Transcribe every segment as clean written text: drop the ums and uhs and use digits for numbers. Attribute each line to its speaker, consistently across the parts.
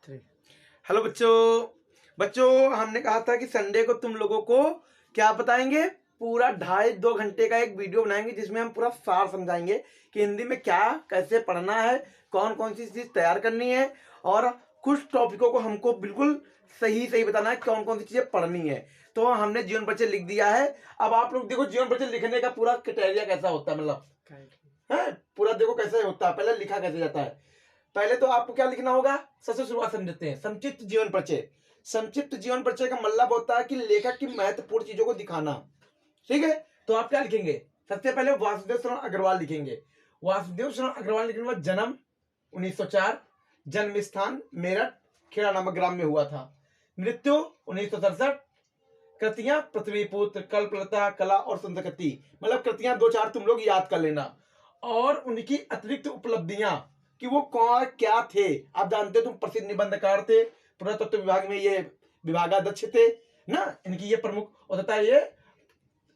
Speaker 1: Three.
Speaker 2: Hello बच्चों। हमने कहा था कि संडे को तुम लोगों को क्या बताएंगे, पूरा 2.5-2 घंटे का एक वीडियो बनाएंगे जिसमें हम पूरा सार समझाएंगे कि हिंदी में क्या कैसे पढ़ना है, कौन कौन सी चीज तैयार करनी है और कुछ टॉपिकों को हमको बिल्कुल सही सही बताना है कौन कौन सी चीजें पढ़नी है। तो हमने जीवन परिचय लिख दिया है। अब आप लोग देखो जीवन परिचय लिखने का पूरा क्राइटेरिया कैसा होता है, मतलब है पूरा देखो कैसे होता है, पहले लिखा कैसे जाता है। पहले तो आपको क्या लिखना होगा, सबसे शुरुआत समझते हैं। संक्षिप्त जीवन परिचय। संक्षिप्त जीवन परिचय का मतलब होता है कि लेखक की महत्वपूर्ण चीजों को दिखाना। ठीक है, तो आप क्या लिखेंगे, सबसे पहले वासुदेव शरण अग्रवाल लिखेंगे। वासुदेव शरण अग्रवाल लिखने के बाद जन्म 1904, जन्म स्थान मेरठ खेड़ा नामक ग्राम में हुआ था। मृत्यु 1967। कृतियां पृथ्वीपुत्र, कल्पलता, कला और संस्कृति, मतलब कृतियां 2-4 तुम लोग याद कर लेना। और उनकी अतिरिक्त उपलब्धियां कि वो कौन क्या थे। आप जानते हो तुम प्रसिद्ध निबंधकार थे, पुरातत्व विभाग में ये विभागाध्यक्ष थे ना, इनकी ये प्रमुख और तथा ये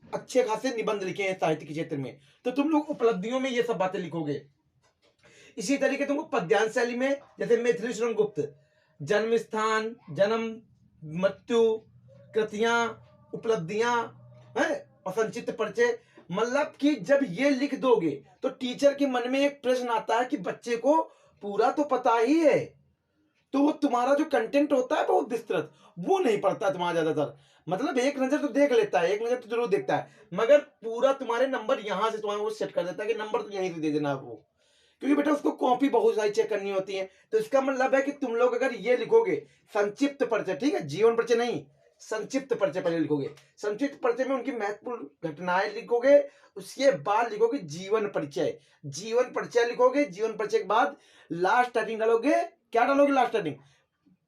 Speaker 2: अच्छे खासे निबंध लिखे हैं साहित्य के क्षेत्र में। तो तुम लोग उपलब्धियों में ये सब बातें लिखोगे। इसी तरीके तुमको पद्यांश शैली में जैसे मैथिली शरण गुप्त, जन्म स्थान, जन्म, मृत्यु, कृतियां, उपलब्धियां है और संक्षिप्त परिचय, मतलब कि जब ये लिख दोगे तो टीचर के मन में एक प्रश्न आता है कि बच्चे को पूरा तो पता ही है, तो वो तुम्हारा जो कंटेंट होता है बहुत विस्तृत वो नहीं पढ़ता तुम्हारा ज्यादातर। मतलब एक नजर तो देख लेता है, एक नजर तो जरूर देखता है, मगर पूरा तुम्हारे नंबर यहां से तुम्हारा वो सेट कर देता है कि नंबर तो यहीं से दे देना आपको, क्योंकि बेटा उसको कॉपी बहुत सारी चेक करनी होती है। तो इसका मतलब है कि तुम लोग अगर ये लिखोगे संक्षिप्त परिचय, ठीक है, जीवन परिचय नहीं, संक्षिप्त परिचय पहले लिखोगे। संक्षिप्त परिचय में उनकी महत्वपूर्ण घटनाएं लिखोगे, उसके बाद लिखोगे जीवन परिचय। जीवन परिचय लिखोगे, जीवन परिचय के बाद लास्ट हेडिंग डालोगे। क्या डालोगे लास्ट हेडिंग?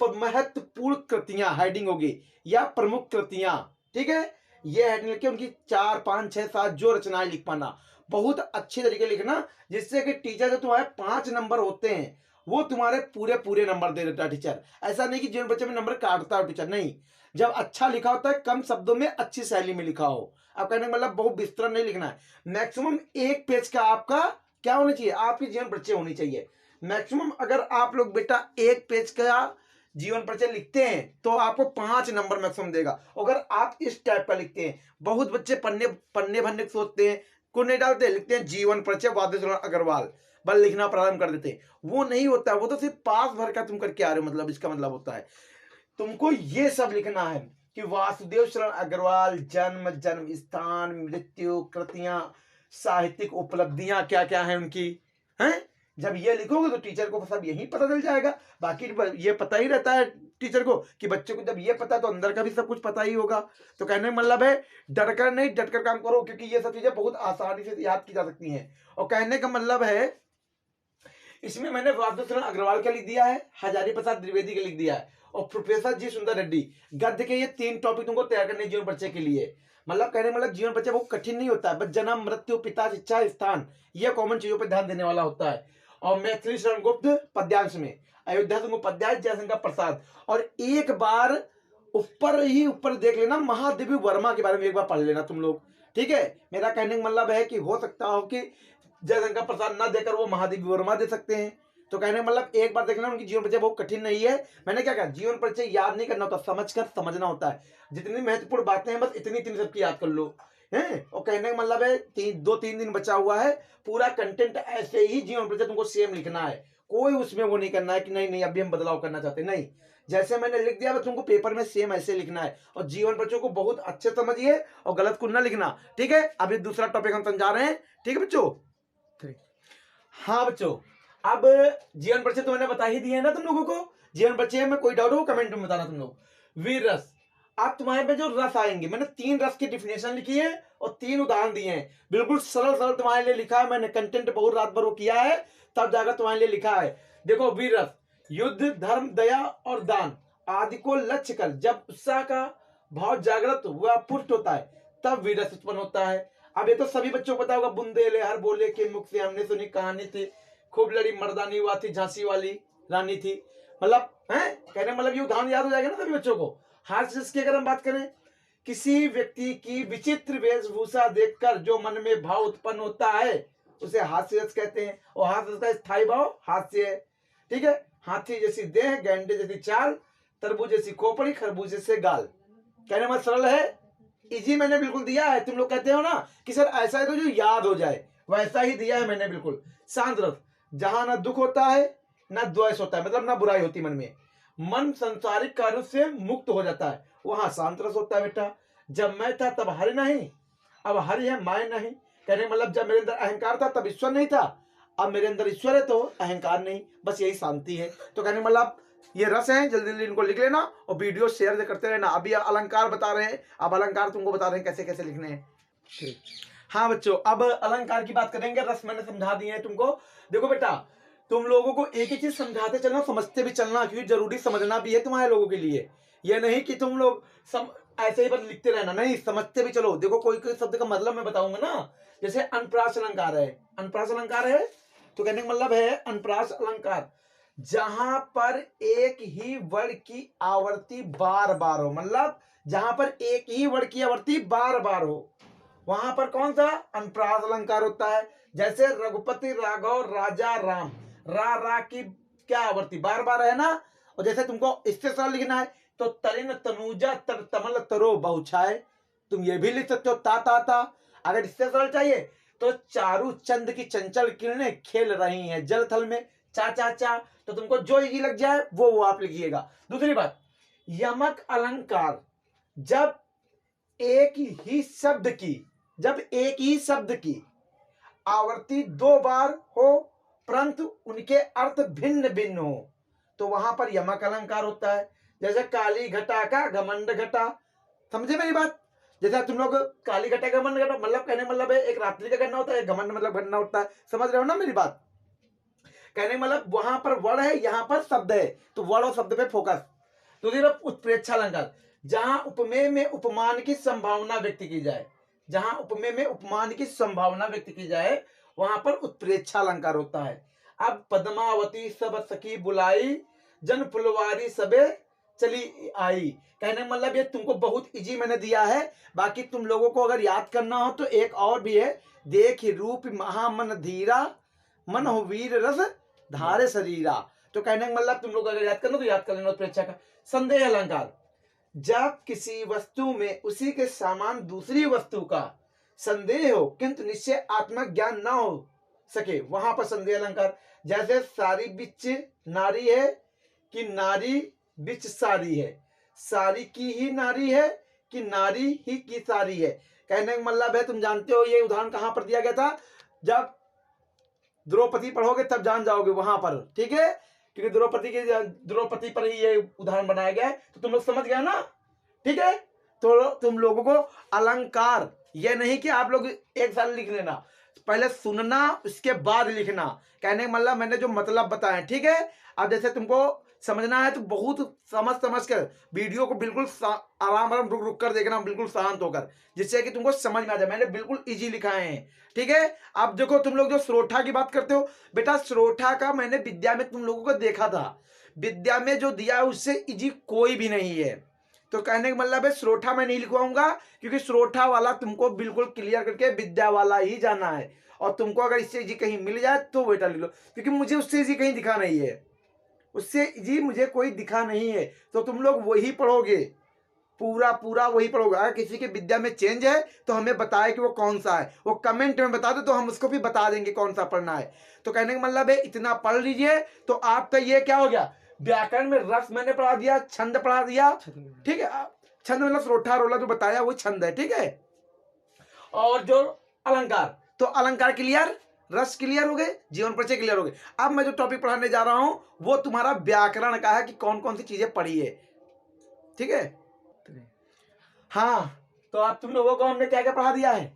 Speaker 2: महत्वपूर्ण कृतियां हेडिंग होगी या प्रमुख कृतियां। ठीक है, ये हेडिंग लिख के उनकी 4, 5, 6, 7 जो रचनाएं लिख पाना, बहुत अच्छे तरीके लिखना, जिससे कि टीचर जो तुम्हारे 5 नंबर होते हैं वो तुम्हारे पूरे पूरे नंबर दे देता है टीचर। ऐसा नहीं कि जीवन परिचय में नंबर काटता है टीचर, नहीं। जब अच्छा लिखा होता है, कम शब्दों में अच्छी शैली में लिखा हो। अब कहने का मतलब बहुत विस्तृत नहीं लिखना है। मैक्सिमम 1 पेज का आपका क्या होना चाहिए, आपकी जीवन परिचय होनी चाहिए। मैक्सिमम अगर आप लोग बेटा 1 पेज का जीवन परिचय लिखते हैं तो आपको 5 नंबर मैक्सिमम देगा। अगर आप इस टाइप का लिखते हैं, बहुत बच्चे पन्ने पन्ने भरने सोचते हैं, को नहीं डालते, लिखते हैं जीवन परिचय वासुदेव शरण अग्रवाल, बस लिखना प्रारंभ कर देते हैं। वो नहीं होता, वो तो सिर्फ पास भर का तुम करके आ रहे हो, मतलब इसका मतलब होता है तुमको ये सब लिखना है कि वासुदेव शरण अग्रवाल, जन्म, जन्म स्थान, मृत्यु, कृतियां, साहित्यिक उपलब्धियां क्या क्या है उनकी, हैं। जब ये लिखोगे तो टीचर को सब यही पता चल जाएगा। बाकी ये पता ही रहता है टीचर को कि बच्चे को जब ये पता तो अंदर का भी सब कुछ पता ही होगा। तो कहने का मतलब है डरकर नहीं, डटकर काम करो, क्योंकि ये सब चीजें बहुत आसानी से याद की जा सकती हैं। और कहने का मतलब है इसमें मैंने वासुदेव शरण अग्रवाल का लिख दिया है, हजारी प्रसाद द्विवेदी का लिख दिया है और प्रोफेसर जी सुंदर रेड्डी गद्य के। ये 3 टॉपिक तुमको तैयार करने जीवन परिचय के लिए। मतलब कहने मतलब जीवन परिचय बहुत कठिन नहीं होता है, बस जन्म, मृत्यु, पिता, शिक्षा, स्थान, ये कॉमन चीजों पर ध्यान देने वाला होता है। और मैथिली शरण गुप्त पद्यांश में, अयोध्या तुमको पद्यांश, जयशंकर प्रसाद। और एक बार ऊपर ही ऊपर देख लेना, महादेवी वर्मा के बारे में एक बार पढ़ लेना तुम लोग। ठीक है, मेरा कहने का मतलब है कि हो सकता हो कि जयशंकर प्रसाद ना देकर वो महादेवी वर्मा दे सकते हैं। तो कहने का मतलब एक बार देखना, उनकी जीवन परिचय बहुत कठिन नहीं है। मैंने क्या कहा, जीवन परिचय याद नहीं करना होता, समझकर समझना होता है। जितनी महत्वपूर्ण बातें हैं बस इतनी इतनी सबकी याद कर लो हैं। और कहने का मतलब है 2-3 दिन बचा हुआ है, पूरा कंटेंट ऐसे ही जीवन परिचय तुमको सेम लिखना है। कोई उसमें वो नहीं करना है कि नहीं नहीं अभी हम बदलाव करना चाहते, नहीं। जैसे मैंने लिख दिया बस तुमको पेपर में सेम ऐसे लिखना है। और जीवन परिचय को बहुत अच्छे समझिए और गलत को ना लिखना। ठीक है, अभी दूसरा टॉपिक हम समझा रहे हैं। ठीक है बच्चों? हाँ बच्चों, अब जीवन परिचय तो मैंने बता ही दिया है ना तुम लोगों को। जीवन परिचय में कोई डाउट हो कमेंट में बताना तुम लोग। वीर रस, आप तुम्हारे पे जो रस आएंगे, मैंने 3 रस की डिफिनेशन लिखी है और 3 उदाहरण दिए हैं, बिल्कुल सरल सरल तुम्हारे लिए लिखा है मैंने। कंटेंट बहुत रात भर वो किया है, तब जाकर तुम्हारे लिए लिखा है। देखो वीर रस, युद्ध, धर्म, दया और दान आदि को लक्ष्य कर जब उत्साह का भाव जागृत व पुष्ट होता है तब वीर रस उत्पन्न होता है। अब ये तो सभी बच्चों को पता होगा, बुंदेले हर बोले के मुख से हमने सुनी कहानी थी, खूब लड़ी मर्दानी हुआ थी, झांसी वाली रानी थी। मतलब है कहने मतलब ये उदाहरण याद हो जाएगा ना सभी बच्चों को। हास्य रस की अगर हम बात करें, किसी व्यक्ति की विचित्र वेशभूषा देखकर जो मन में भाव उत्पन्न होता है उसे हास्य रस कहते हैं। और हास्य रस का स्थायी भाव हास्य है। ठीक है, हाथी जैसी देह, गैंडे जैसी चाल, तरबूज जैसी खोपड़ी, खरबूज जैसे गाल। कहने में सरल है, इजी मैंने बिल्कुल दिया है। तुम लोग कहते हो ना कि सर ऐसा है तो जो याद हो जाए, वैसा ही दिया है मैंने बिल्कुल। शांत रस, जहां ना दुख होता है ना द्वेष होता है, मतलब ना बुराई होती मन में, मन संसारिक कार्यों से मुक्त हो जाता है, वहां शांत रस होता है बेटा। जब मैं था तब हरि नहीं, अब हरि है मैं नहीं। कहने मतलब जब मेरे अंदर अहंकार था तब ईश्वर नहीं था, अब मेरे अंदर ईश्वर है तो अहंकार नहीं, बस यही शांति है। तो कहने मतलब ये रस है, जल्दी जल्दी इनको लिख लेना और वीडियो शेयर करते रहना। अभी अलंकार बता रहे हैं, अब अलंकार तुमको बता रहे हैं कैसे कैसे लिखने हैं। हाँ बच्चों, अब अलंकार की बात करेंगे। रस मैंने समझा दिए हैं तुमको। देखो बेटा, तुम लोगों को एक ही चीज समझाते चलना, समझते भी चलना, क्योंकि जरूरी समझना भी है तुम्हारे लोगों के लिए। ये नहीं कि तुम लोग ऐसे ही बस लिखते रहना, नहीं, समझते भी चलो। देखो कोई कोई शब्द का मतलब मैं बताऊंगा ना, जैसे अनप्रास अलंकार है, अनप्रास अलंकार है तो कहने का मतलब है अनप्रास अलंकार जहां पर एक ही वर्ण की आवर्ती बार बार हो, मतलब जहां पर एक ही वर्ण की आवर्ती बार बार हो, वहां पर कौन सा अनप्रास अलंकार होता है। जैसे रघुपति राघव राजा राम, रा की क्या आवर्ती बार बार है ना। और जैसे तुमको इससे सरल लिखना है तो तरिन तनुजा तर तमल तरो बहुछाए, तुम ये भी लिख सकते हो ता। अगर इससे सरल चाहिए तो चारू चंद की चंचल किरणें खेल रही हैं जल थल में, चा। तो तुमको जो इजी लग जाए वो आप लिखिएगा। दूसरी बात, यमक अलंकार जब एक ही शब्द की आवर्ती दो बार हो परंतु उनके अर्थ भिन्न भिन्न हो, तो वहां पर यमक अलंकार होता है। जैसे काली घटा का घमंड घटा, समझे मेरी बात। जैसे तुम लोग काली घटा घमंड घटा मतलब कहने मतलब है एक रात्रि का गणना होता है, घमंड मतलब गणना होता है, समझ रहे हो ना मेरी बात। कहने मतलब वहां पर वर्ण है, यहां पर शब्द है, तो वर्ण और शब्द पे फोकस। दूसरी बात उत्प्रेक्षा अलंकार, जहां उपमेय में उपमान की संभावना व्यक्त की जाए, जहां उपमेय में उपमान की संभावना व्यक्त की जाए वहां पर उत्प्रेक्षा अलंकार होता है। अब पद्मावती सब सखी बुलाई, जन फुलवारी सबे चली आई। कहने मतलब ये तुमको बहुत इजी मैंने दिया है। बाकी तुम लोगों को अगर याद करना हो तो एक और भी है, देख रूप महामन धीरा, मन हो वीर रस धारे शरीरा। तो कहने का मतलब तुम लोग अगर याद करना तो याद कर लेना उत्प्रेक्षा का। संदेह अलंकार, जब किसी वस्तु में उसी के समान दूसरी वस्तु का संदेह हो किंतु निश्चय आत्मा ज्ञान ना हो सके, वहां पर संदेह अलंकार। जैसे सारी बिच नारी है कि नारी बिच सारी है, सारी की ही नारी है कि नारी ही की सारी है। कहने का मतलब है, तुम जानते हो ये उदाहरण कहां पर दिया गया था, जब द्रौपदी पढ़ोगे तब जान जाओगे वहां पर, ठीक है, क्योंकि द्रौपदी पर ही ये उदाहरण बनाया गया है, तो तुम लोग समझ गए ना, ठीक है। तो तुम लोगों को अलंकार ये नहीं कि आप लोग एक साल लिख लेना, पहले सुनना उसके बाद लिखना। कहने का मतलब मैंने जो मतलब बताया, ठीक है। अब जैसे तुमको समझना है तो बहुत समझ कर वीडियो को बिल्कुल आराम रुक कर देखना, बिल्कुल शांत होकर, जिससे कि तुमको समझ में आ जाए। मैंने बिल्कुल इजी लिखाए हैं, ठीक है। अब देखो तुम लोग जो श्रोठा की बात करते हो बेटा, श्रोठा का मैंने विद्या में तुम लोगों को देखा था, विद्या में जो दिया है उससे इजी कोई भी नहीं है। तो कहने का मतलब है श्रोठा मैं नहीं लिखवाऊंगा, क्योंकि श्रोठा वाला तुमको बिल्कुल क्लियर करके विद्या वाला ही जाना है। और तुमको अगर इससे इजी कहीं मिल जाए तो बेटा लिख लो, क्योंकि मुझे उससे इजी कहीं दिखा नहीं है, उससे इजी मुझे कोई दिखा नहीं है। तो तुम लोग वही पढ़ोगे, पूरा वही पढ़ोगे। अगर किसी के विद्या में चेंज है तो हमें बताए कि वो कौन सा है, वो कमेंट में बता दो तो हम उसको भी बता देंगे कौन सा पढ़ना है। तो कहने का मतलब है इतना पढ़ लीजिए तो आपका ये क्या हो गया, व्याकरण में रस मैंने पढ़ा दिया, छंद पढ़ा दिया, ठीक है। छंद मतलब श्रोठा रोला जो बताया वो छंद है, ठीक है। और जो अलंकार, तो अलंकार क्लियर, रस क्लियर हो गए, जीवन परिचय क्लियर हो गए। अब मैं जो टॉपिक पढ़ाने जा रहा हूं वो तुम्हारा व्याकरण का है कि कौन कौन सी चीजें पढ़ी है, ठीक है। हाँ, तो अब तुम लोगों को हमने क्या क्या पढ़ा दिया है,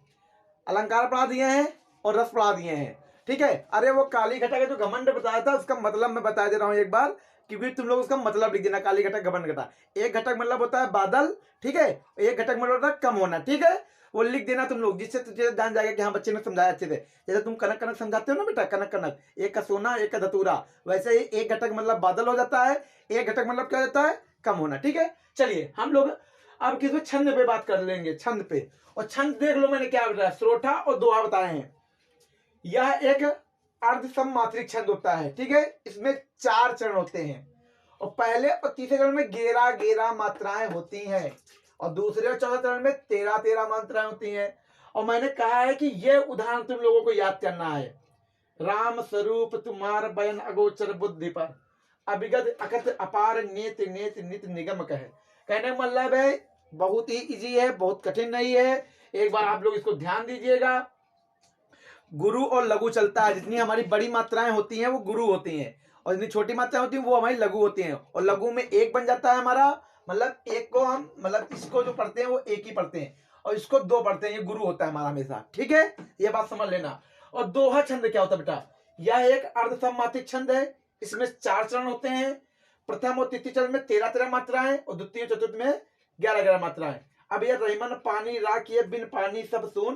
Speaker 2: अलंकार पढ़ा दिए हैं और रस पढ़ा दिए हैं, ठीक है। अरे वो काली घटा का जो घमंड बताया था उसका मतलब मैं बता दे रहा हूं एक बार, क्योंकि तुम लोग उसका मतलब लिख देना। काली घटक घमंड घटा, एक घटक मतलब होता है बादल, ठीक है, एक घटक मतलब होता है कम होना, ठीक है। वो लिख देना तुम लोग, जिससे तुझे जान जाएगा कि हाँ बच्चे ने समझाया अच्छे से। जैसे तुम कनक कनक समझाते हो ना बेटा, कनक कनक, एक का सोना एक का धतूरा, वैसे ही एक घटक मतलब बादल हो जाता है, एक घटक मतलब क्या हो जाता है, कम होना, ठीक है। चलिए हम लोग अब किसी छंद पे बात कर लेंगे, छंद पे। और छंद देख लो मैंने क्या बताया, श्रोठा और दोहा बताए हैं। यह एक अर्धसम मात्रिक छंद होता है, ठीक है। इसमें 4 चरण होते हैं और पहले और तीसरे चरण में 11 मात्राएं होती हैं और दूसरे और चौथे चरण में 13 मात्राएं होती हैं। और मैंने कहा है कि ये उदाहरण तुम लोगों को याद करना है। राम स्वरूप तुम्हार बयन अगोचर बुद्धि पर, अभिगत अकथ अपार नेत नेत नित निगम कह। कहने का मतलब है बहुत ही इजी है, बहुत कठिन नहीं है। एक बार आप लोग इसको ध्यान दीजिएगा। गुरु और लघु चलता है। जितनी हमारी बड़ी मात्राएं होती हैं वो गुरु होती हैं और जितनी छोटी मात्राएं होती हैं वो हमारी लघु होती हैं। और लघु में एक बन जाता है हमारा, मतलब एक को हम मतलब इसको जो पढ़ते हैं वो एक ही पढ़ते हैं और इसको 2 पढ़ते हैं। ये गुरु होता है हमारा हमेशा, ठीक है। ये बात समझ लेना। और दोहा छंद क्या होता है बेटा? यह एक अर्धसमात्रिक छंद है। इसमें 4 चरण होते हैं। प्रथम और तृतीय चरण में 13 मात्राएं और द्वितीय चतुर्थ में 11 मात्राएं। अब ये रहीमन पानी राखिए बिन पानी सब सून,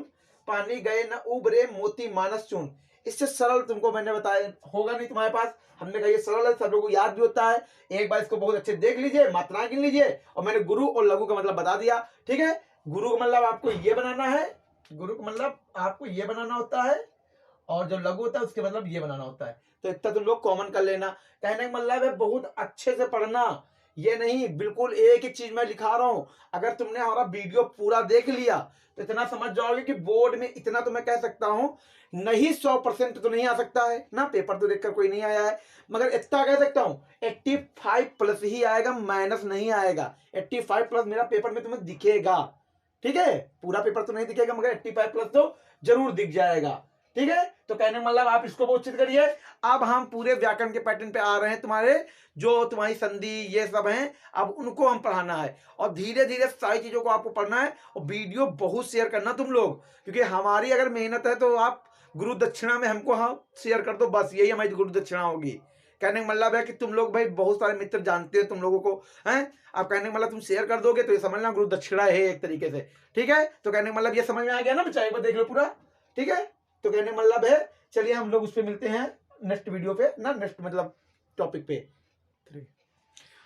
Speaker 2: पानी गए न उबरे मोती मानस चून। इससे सरल तुमको मैंने बताया होगा नहीं तुम्हारे पास। हमने कहा ये सरल है, सब लोगों को याद भी होता है। एक बार इसको बहुत अच्छे देख लीजिए, मात्राएं गिन लीजिए और मैंने गुरु और लघु का मतलब बता दिया, ठीक है। गुरु का मतलब आपको ये बनाना है, गुरु का मतलब आपको ये बनाना होता है और जो लघु होता है उसके मतलब ये बनाना होता है। तो इतना तुम लोग कॉमन कर लेना। कहने का मतलब है बहुत अच्छे से पढ़ना, ये नहीं बिल्कुल एक ही चीज मैं लिखा रहा हूं। अगर तुमने हमारा वीडियो पूरा देख लिया तो इतना समझ जाओगे कि बोर्ड में इतना तो मैं कह सकता हूं, नहीं 100% तो नहीं आ सकता है ना, पेपर तो देखकर कोई नहीं आया है, मगर इतना कह सकता हूं 85+ ही आएगा, माइनस नहीं आएगा। 85+ मेरा पेपर में तुम्हें दिखेगा, ठीक है। पूरा पेपर तो नहीं दिखेगा मगर 85+ तो जरूर दिख जाएगा, ठीक है। तो कहने मतलब आप इसको बहुत चित करिए। अब हम पूरे व्याकरण के पैटर्न पे आ रहे हैं। तुम्हारे जो तुम्हारी संधि ये सब हैं, अब उनको हम पढ़ाना है और धीरे धीरे सारी चीजों को आपको पढ़ना है। और वीडियो बहुत शेयर करना तुम लोग, क्योंकि हमारी अगर मेहनत है तो आप गुरु दक्षिणा में हमको हम शेयर कर दो, बस यही हमारी गुरु दक्षिणा होगी। कहने का मतलब है कि तुम लोग भाई बहुत सारे मित्र जानते हैं तुम लोगों को हैं। अब कहने का मतलब तुम शेयर कर दोगे तो ये समझना गुरु दक्षिणा है एक तरीके से, ठीक है। तो कहने का मतलब ये समझ में आ गया ना बच्चा? एक बार देख लो पूरा, ठीक है। तो कहने का मतलब है चलिए हम लोग उस पे मिलते हैं नेक्स्ट वीडियो पे ना, नेक्स्ट मतलब टॉपिक पे।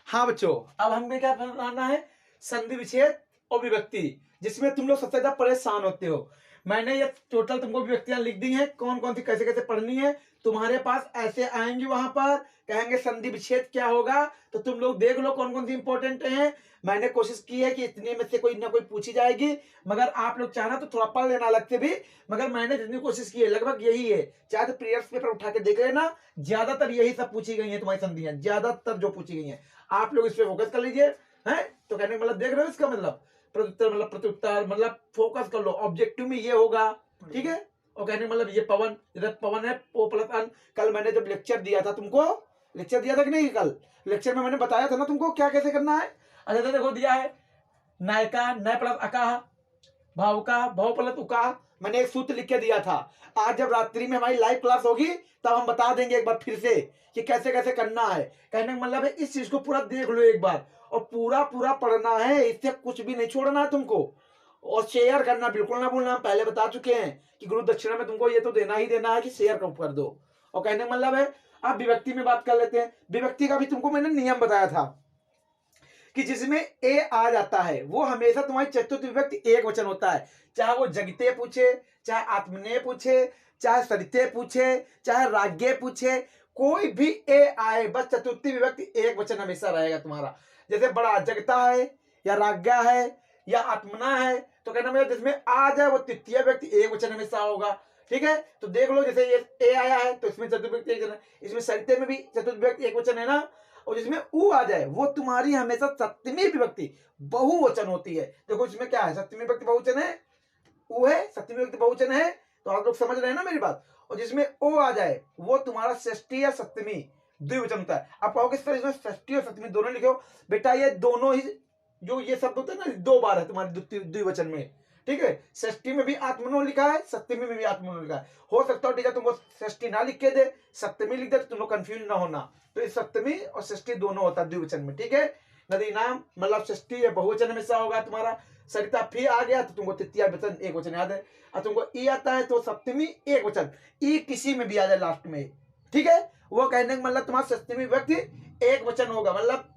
Speaker 2: हाँ बच्चों, अब हमें क्या पढ़ाना है? संधि विच्छेद और विभक्ति, जिसमें तुम लोग सबसे ज्यादा परेशान होते हो। मैंने ये टोटल तुमको विभक्तियां लिख दी हैं, कौन कौन सी कैसे कैसे पढ़नी है। तुम्हारे पास ऐसे आएंगे, वहां पर कहेंगे संधि विच्छेद क्या होगा, तो तुम लोग देख लो कौन कौन सी इंपॉर्टेंट है। मैंने कोशिश की है कि इतने में से कोई ना कोई पूछी जाएगी, मगर आप लोग चाहना तो थोड़ा पढ़ लेना अलग से भी, मगर मैंने जितनी कोशिश की है लगभग यही है। चाहे तो प्रीवियस पेपर उठा के देख लेना, ज्यादातर यही सब पूछी गई है तुम्हारी संधियां, ज्यादातर जो पूछी गई है आप लोग इस पे फोकस कर लीजिए, हैं। तो कहने का मतलब देख रहे हो इसका मतलब प्रत्युत्तर मतलब प्रत्युत्तर मतलब फोकस कर लो, ऑब्जेक्टिव में ये होगा, ठीक है। और कहने का मतलब ये पवन, इधर पवन है पो प्लस अन। कल मैंने जब लेक्चर दिया था तुमको, लेक्चर दिया था कि नहीं? कल लेक्चर में मैंने बताया था ना तुमको क्या कैसे करना है। अच्छा देखो दिया है नायका नय प्लस अकाह, भाव का भाव प्लस उकाह। मैंने एक सूत्र लिख के दिया था। आज जब रात्रि में हमारी लाइव क्लास होगी तब हम बता देंगे एक बार फिर से कि कैसे कैसे करना है। कहने का मतलब है इस चीज को पूरा देख लो एक बार और पूरा पूरा पढ़ना है, इससे कुछ भी नहीं छोड़ना है तुमको। और शेयर करना बिल्कुल ना भूलना, हम पहले बता चुके हैं कि गुरु दक्षिणा में तुमको ये तो देना ही देना है कि शेयर कर दो। और कहने का मतलब है अब विभक्ति में बात कर लेते हैं। विभक्ति का भी तुमको मैंने नियम बताया था कि जिसमें ए आ जाता है वो हमेशा तुम्हारी चतुर्थ विभक्ति एक वचन होता है। चाहे वो जगते पूछे, चाहे आत्मने पूछे, चाहे सरिते पूछे, चाहे राज्ञे पूछे, कोई भी ए आए बस चतुर्थी विभक्ति एक वचन हमेशा रहेगा तुम्हारा। जैसे बड़ा जगता है या राज्ञा है या आत्मना है, तो कहना मतलब जिसमें आ जाए वो तृतीय व्यक्ति एक वचन हमेशा होगा, ठीक है। तो देख लो जैसे ये ए आया है तो इसमें चतुर्थ व्यक्ति एक वचन है, इसमें सरिते में भी चतुर्थ व्यक्ति एक वचन है ना। और जिसमें ऊ आ जाए वो तुम्हारी हमेशा सप्तमी विभक्ति बहुवचन होती है। देखो इसमें क्या है, सप्तमी विभक्ति बहुवचन है, ऊ है, सप्तमी विभक्ति बहुवचन है, तो आप लोग समझ रहे हैं ना मेरी बात। और जिसमें ओ आ जाए वो तुम्हारा षष्ठी या सप्तमी द्विवचन होता है। आप कहोगे सर इसमें षष्ठी और सप्तमी दोनों लिखो, बेटा ये दोनों ही जो ये शब्द होते हैं ना 2 बार है तुम्हारे द्विवचन में, ठीक है। षष्ठी में भी आत्मनो लिखा है, सप्तमी में भी आत्मनो लिखा है। हो सकता है टीचर तुमको षष्ठी ना लिख के दे, सप्तमी लिख दे, तो तुम लोग कंफ्यूज ना होना। तो इस सप्तमी और षष्ठी दोनों होता है द्विवचन में, ठीक है। नदी नाम मतलब षष्ठी या बहुवचन हमेशा होगा तुम्हारा। सरिता फी आ गया तो तुमको तृतीय वचन एक वचन याद है। और तुमको ई आता है तो सप्तमी एक वचन, ई किसी में भी आ जाए लास्ट में, ठीक है। वो कहने का मतलब तुम्हारा सप्तमी व्यक्ति एक वचन होगा, मतलब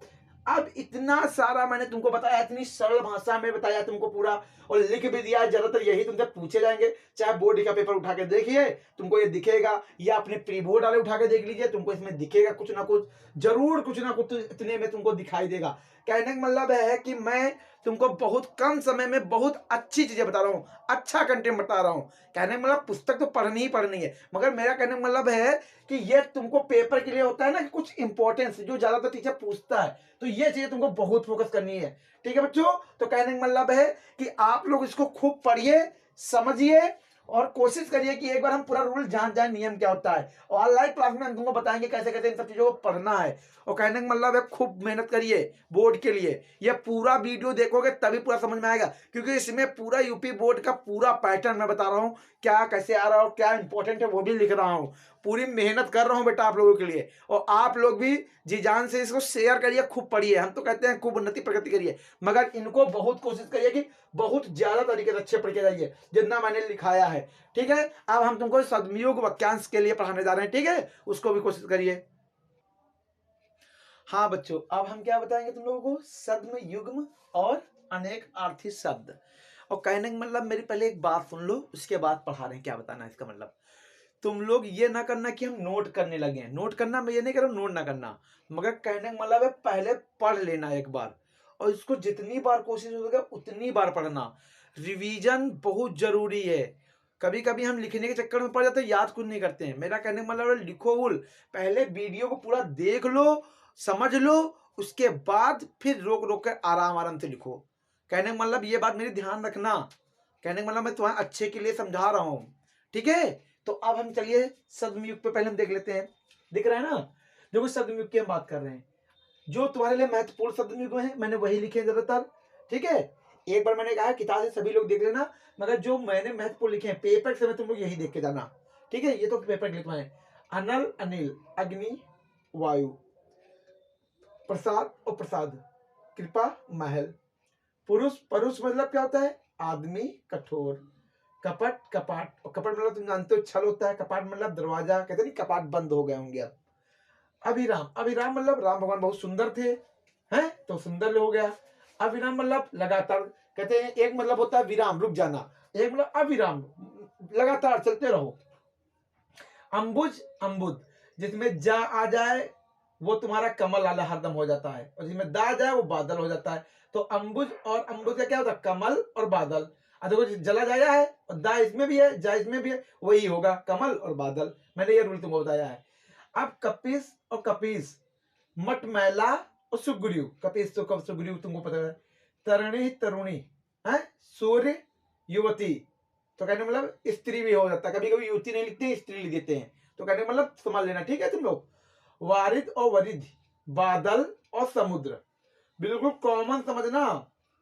Speaker 2: अब इतना सारा मैंने तुमको बताया, इतनी सरल भाषा में बताया तुमको पूरा, और लिख भी दिया। ज्यादातर यही तुमसे पूछे जाएंगे, चाहे बोर्ड का पेपर उठा के देखिए तुमको ये दिखेगा, या अपने प्री बोर्ड वाले उठा के देख लीजिए, तुमको इसमें दिखेगा कुछ ना कुछ, जरूर कुछ ना कुछ इतने में तुमको दिखाई देगा। कहने का मतलब है कि मैं तुमको बहुत कम समय में बहुत अच्छी चीजें बता रहा हूँ, अच्छा कंटेंट बता रहा हूँ। कहने का मतलब पुस्तक तो पढ़नी ही पढ़नी है, मगर मेरा कहने का मतलब है कि ये तुमको पेपर के लिए होता है ना कि कुछ इंपॉर्टेंस जो ज्यादातर टीचर पूछता है, तो ये चीजें तुमको बहुत फोकस करनी है। ठीक है बच्चों, तो कहने का मतलब है कि आप लोग इसको खूब पढ़िए, समझिए, और कोशिश करिए कि एक बार हम पूरा रूल जान जाए, नियम क्या होता है। और ऑनलाइन क्लास में हम तुमको बताएंगे कैसे कैसे इन सब चीजों को पढ़ना है। और कहने का मतलब है खूब मेहनत करिए बोर्ड के लिए। ये पूरा वीडियो देखोगे तभी पूरा समझ में आएगा, क्योंकि इसमें पूरा यूपी बोर्ड का पूरा पैटर्न मैं बता रहा हूँ, क्या कैसे आ रहा है और क्या इंपॉर्टेंट है वो भी लिख रहा हूँ। पूरी मेहनत कर रहा हूँ बेटा आप लोगों के लिए, और आप लोग भी जी जान से इसको शेयर करिए, खूब पढ़िए। हम तो कहते हैं खूब उन्नति प्रगति करिए, मगर इनको बहुत कोशिश करिए कि बहुत ज्यादा तरीके से अच्छे पढ़ के जाइए, जितना मैंने लिखाया है। ठीक है, अब हम तुमको सदयुग वाक्यांश के लिए पढ़ाने जा रहे हैं, ठीक है, उसको भी कोशिश करिए। हाँ बच्चों, अब हम क्या बताएंगे तुम लोगों को, सद्म, युग्म और अनेक अर्थी शब्द। और कहने का मतलब मेरी पहले एक बात सुन लो, उसके बाद पढ़ा रहे हैं क्या बताना है। इसका मतलब तुम लोग ये ना करना कि हम नोट करने लगे हैं, नोट करना मैं ये नहीं कर रहा हूं, नोट ना करना, मगर कहने का मतलब है पहले पढ़ लेना एक बार, और इसको जितनी बार कोशिश हो सके उतनी बार पढ़ना। रिवीजन बहुत जरूरी है। कभी कभी हम लिखने के चक्कर में पड़ जाते हैं, याद कुछ नहीं करते हैं। मेरा कहने का मतलब है लिखो उल, पहले वीडियो को पूरा देख लो, समझ लो, उसके बाद फिर रोक रोक कर आराम आराम से लिखो। कहने का मतलब ये बात मेरी ध्यान रखना, कहने का मतलब मैं तुम्हारे अच्छे के लिए समझा रहा हूं। ठीक है, तो अब हम चलिए सद्मयुग पे पहले हम देख लेते हैं। दिख रहा है ना, देखो सद्मयुग की हम बात कर रहे हैं, जो तुम्हारे लिए महत्वपूर्ण सद्मयुग है मैंने वही लिखे हैं ज्यादातर। ठीक है, एक बार मैंने कहा किताब से सभी लोग देख लेना, मगर जो मैंने महत्वपूर्ण लिखे हैं पेपर से तुम लोग यही देख के जाना। ठीक है, ये तो पेपर के लिए है। अनल अनिल, अग्नि वायु, प्रसाद और प्रसाद, कृपा महल, पुरुष परुष मतलब क्या होता है, आदमी कठोर, कपट कपाट, और कपट मतलब तुम जानते हो छल होता है, कपाट मतलब दरवाजा, कहते नहीं कपाट बंद हो गए होंगे अब। अभिराम, अभिराम मतलब राम भगवान बहुत सुंदर थे, हैं तो सुंदर हो गया। अविराम मतलब लगातार, कहते हैं एक मतलब होता है विराम रुक जाना, एक मतलब अविराम लगातार चलते रहो। अंबुज अम्बुद, जिसमें जा आ जाए वो तुम्हारा कमल आला हरदम हो जाता है, और जिसमें दा आ जाए वो बादल हो जाता है। तो अंबुज और अम्बुज का क्या होता है, कमल और बादल। देखो जला जाया है और दा इसमें भी है, जा इसमें भी है, वही होगा कमल और बादल। मैंने ये रूल तुमको बताया है। अब कपिस और कपीस, मटमैला और सुग्रीव, कपीस तो कब सुग्रीव तुमको पता है। तरुणी तरुणी है, सूर्य युवती, तो कहने मतलब स्त्री भी हो जाता है, कभी कभी युवती नहीं लिखते स्त्री लिख देते हैं, तो कहने मतलब समझ लेना। ठीक है तुम लोग, वारिद और वरिद, बादल और समुद्र, बिल्कुल कॉमन समझना।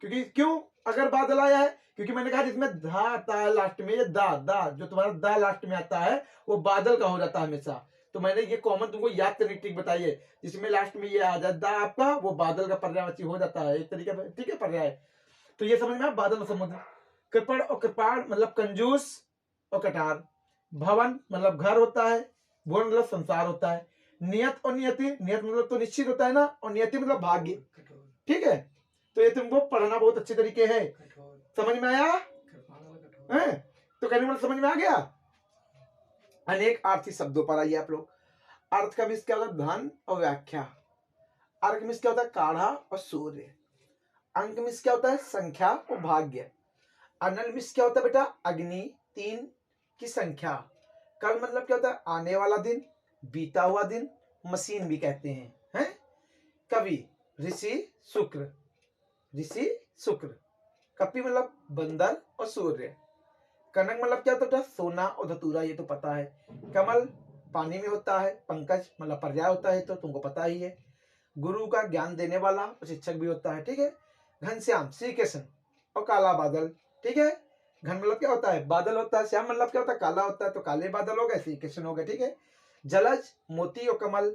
Speaker 2: क्योंकि क्यों अगर बादल आया है, क्योंकि मैंने कहा जिसमें धा आता है लास्ट में, ये दा दा जो तुम्हारा दा लास्ट में आता है वो बादल का हो जाता है हमेशा। तो मैंने ये कॉमन तुमको याद करने की ट्रिक बताई है, जिसमें लास्ट में ये आ जाए दा आपका, वो बादल का पर्यायवाची हो जाता है एक तरीके से। ठीक है, पर्याय, तो ये समझ में बादल और समुद्र। कृपण और कृपाण मतलब कंजूस और कटार, भवन मतलब घर होता है, भुवन मतलब संसार होता है, नियत और नियति, नियत मतलब तो निश्चित होता है ना, और नियति मतलब भाग्य। ठीक है, तो ये तुमको पढ़ना बहुत अच्छे तरीके है। समझ में आया है? तो कहने मतलब समझ में आ गया। अनेक आर्थिक शब्दों पर आइए आप लोग। अर्थ का मिस क्या होता है, धन और व्याख्या। अर्थ मिस क्या होता है, काढ़ा और सूर्य। अंक मिस क्या होता है, संख्या और भाग्य। अनल मिस क्या होता है बेटा, अग्नि, 3 की संख्या। कल मतलब क्या होता है, आने वाला दिन, बीता हुआ दिन, मशीन भी कहते हैं। कवि, ऋषि शुक्र, ऋषि शुक्र। कपि मतलब बंदर और सूर्य। कनक मतलब क्या होता है, सोना और धतूरा, ये तो पता है। कमल पानी में होता है, पंकज मतलब पर्याय होता है, तो तुमको पता ही है। गुरु का ज्ञान देने वाला और शिक्षक भी होता है। ठीक है, घनश्याम श्री कृष्ण, और काला बादल। ठीक है, घन मतलब क्या होता है, बादल होता है, श्याम मतलब क्या होता है, काला होता है, तो काले बादल हो गए, श्री कृष्ण हो गए। ठीक है, जलज मोती और कमल,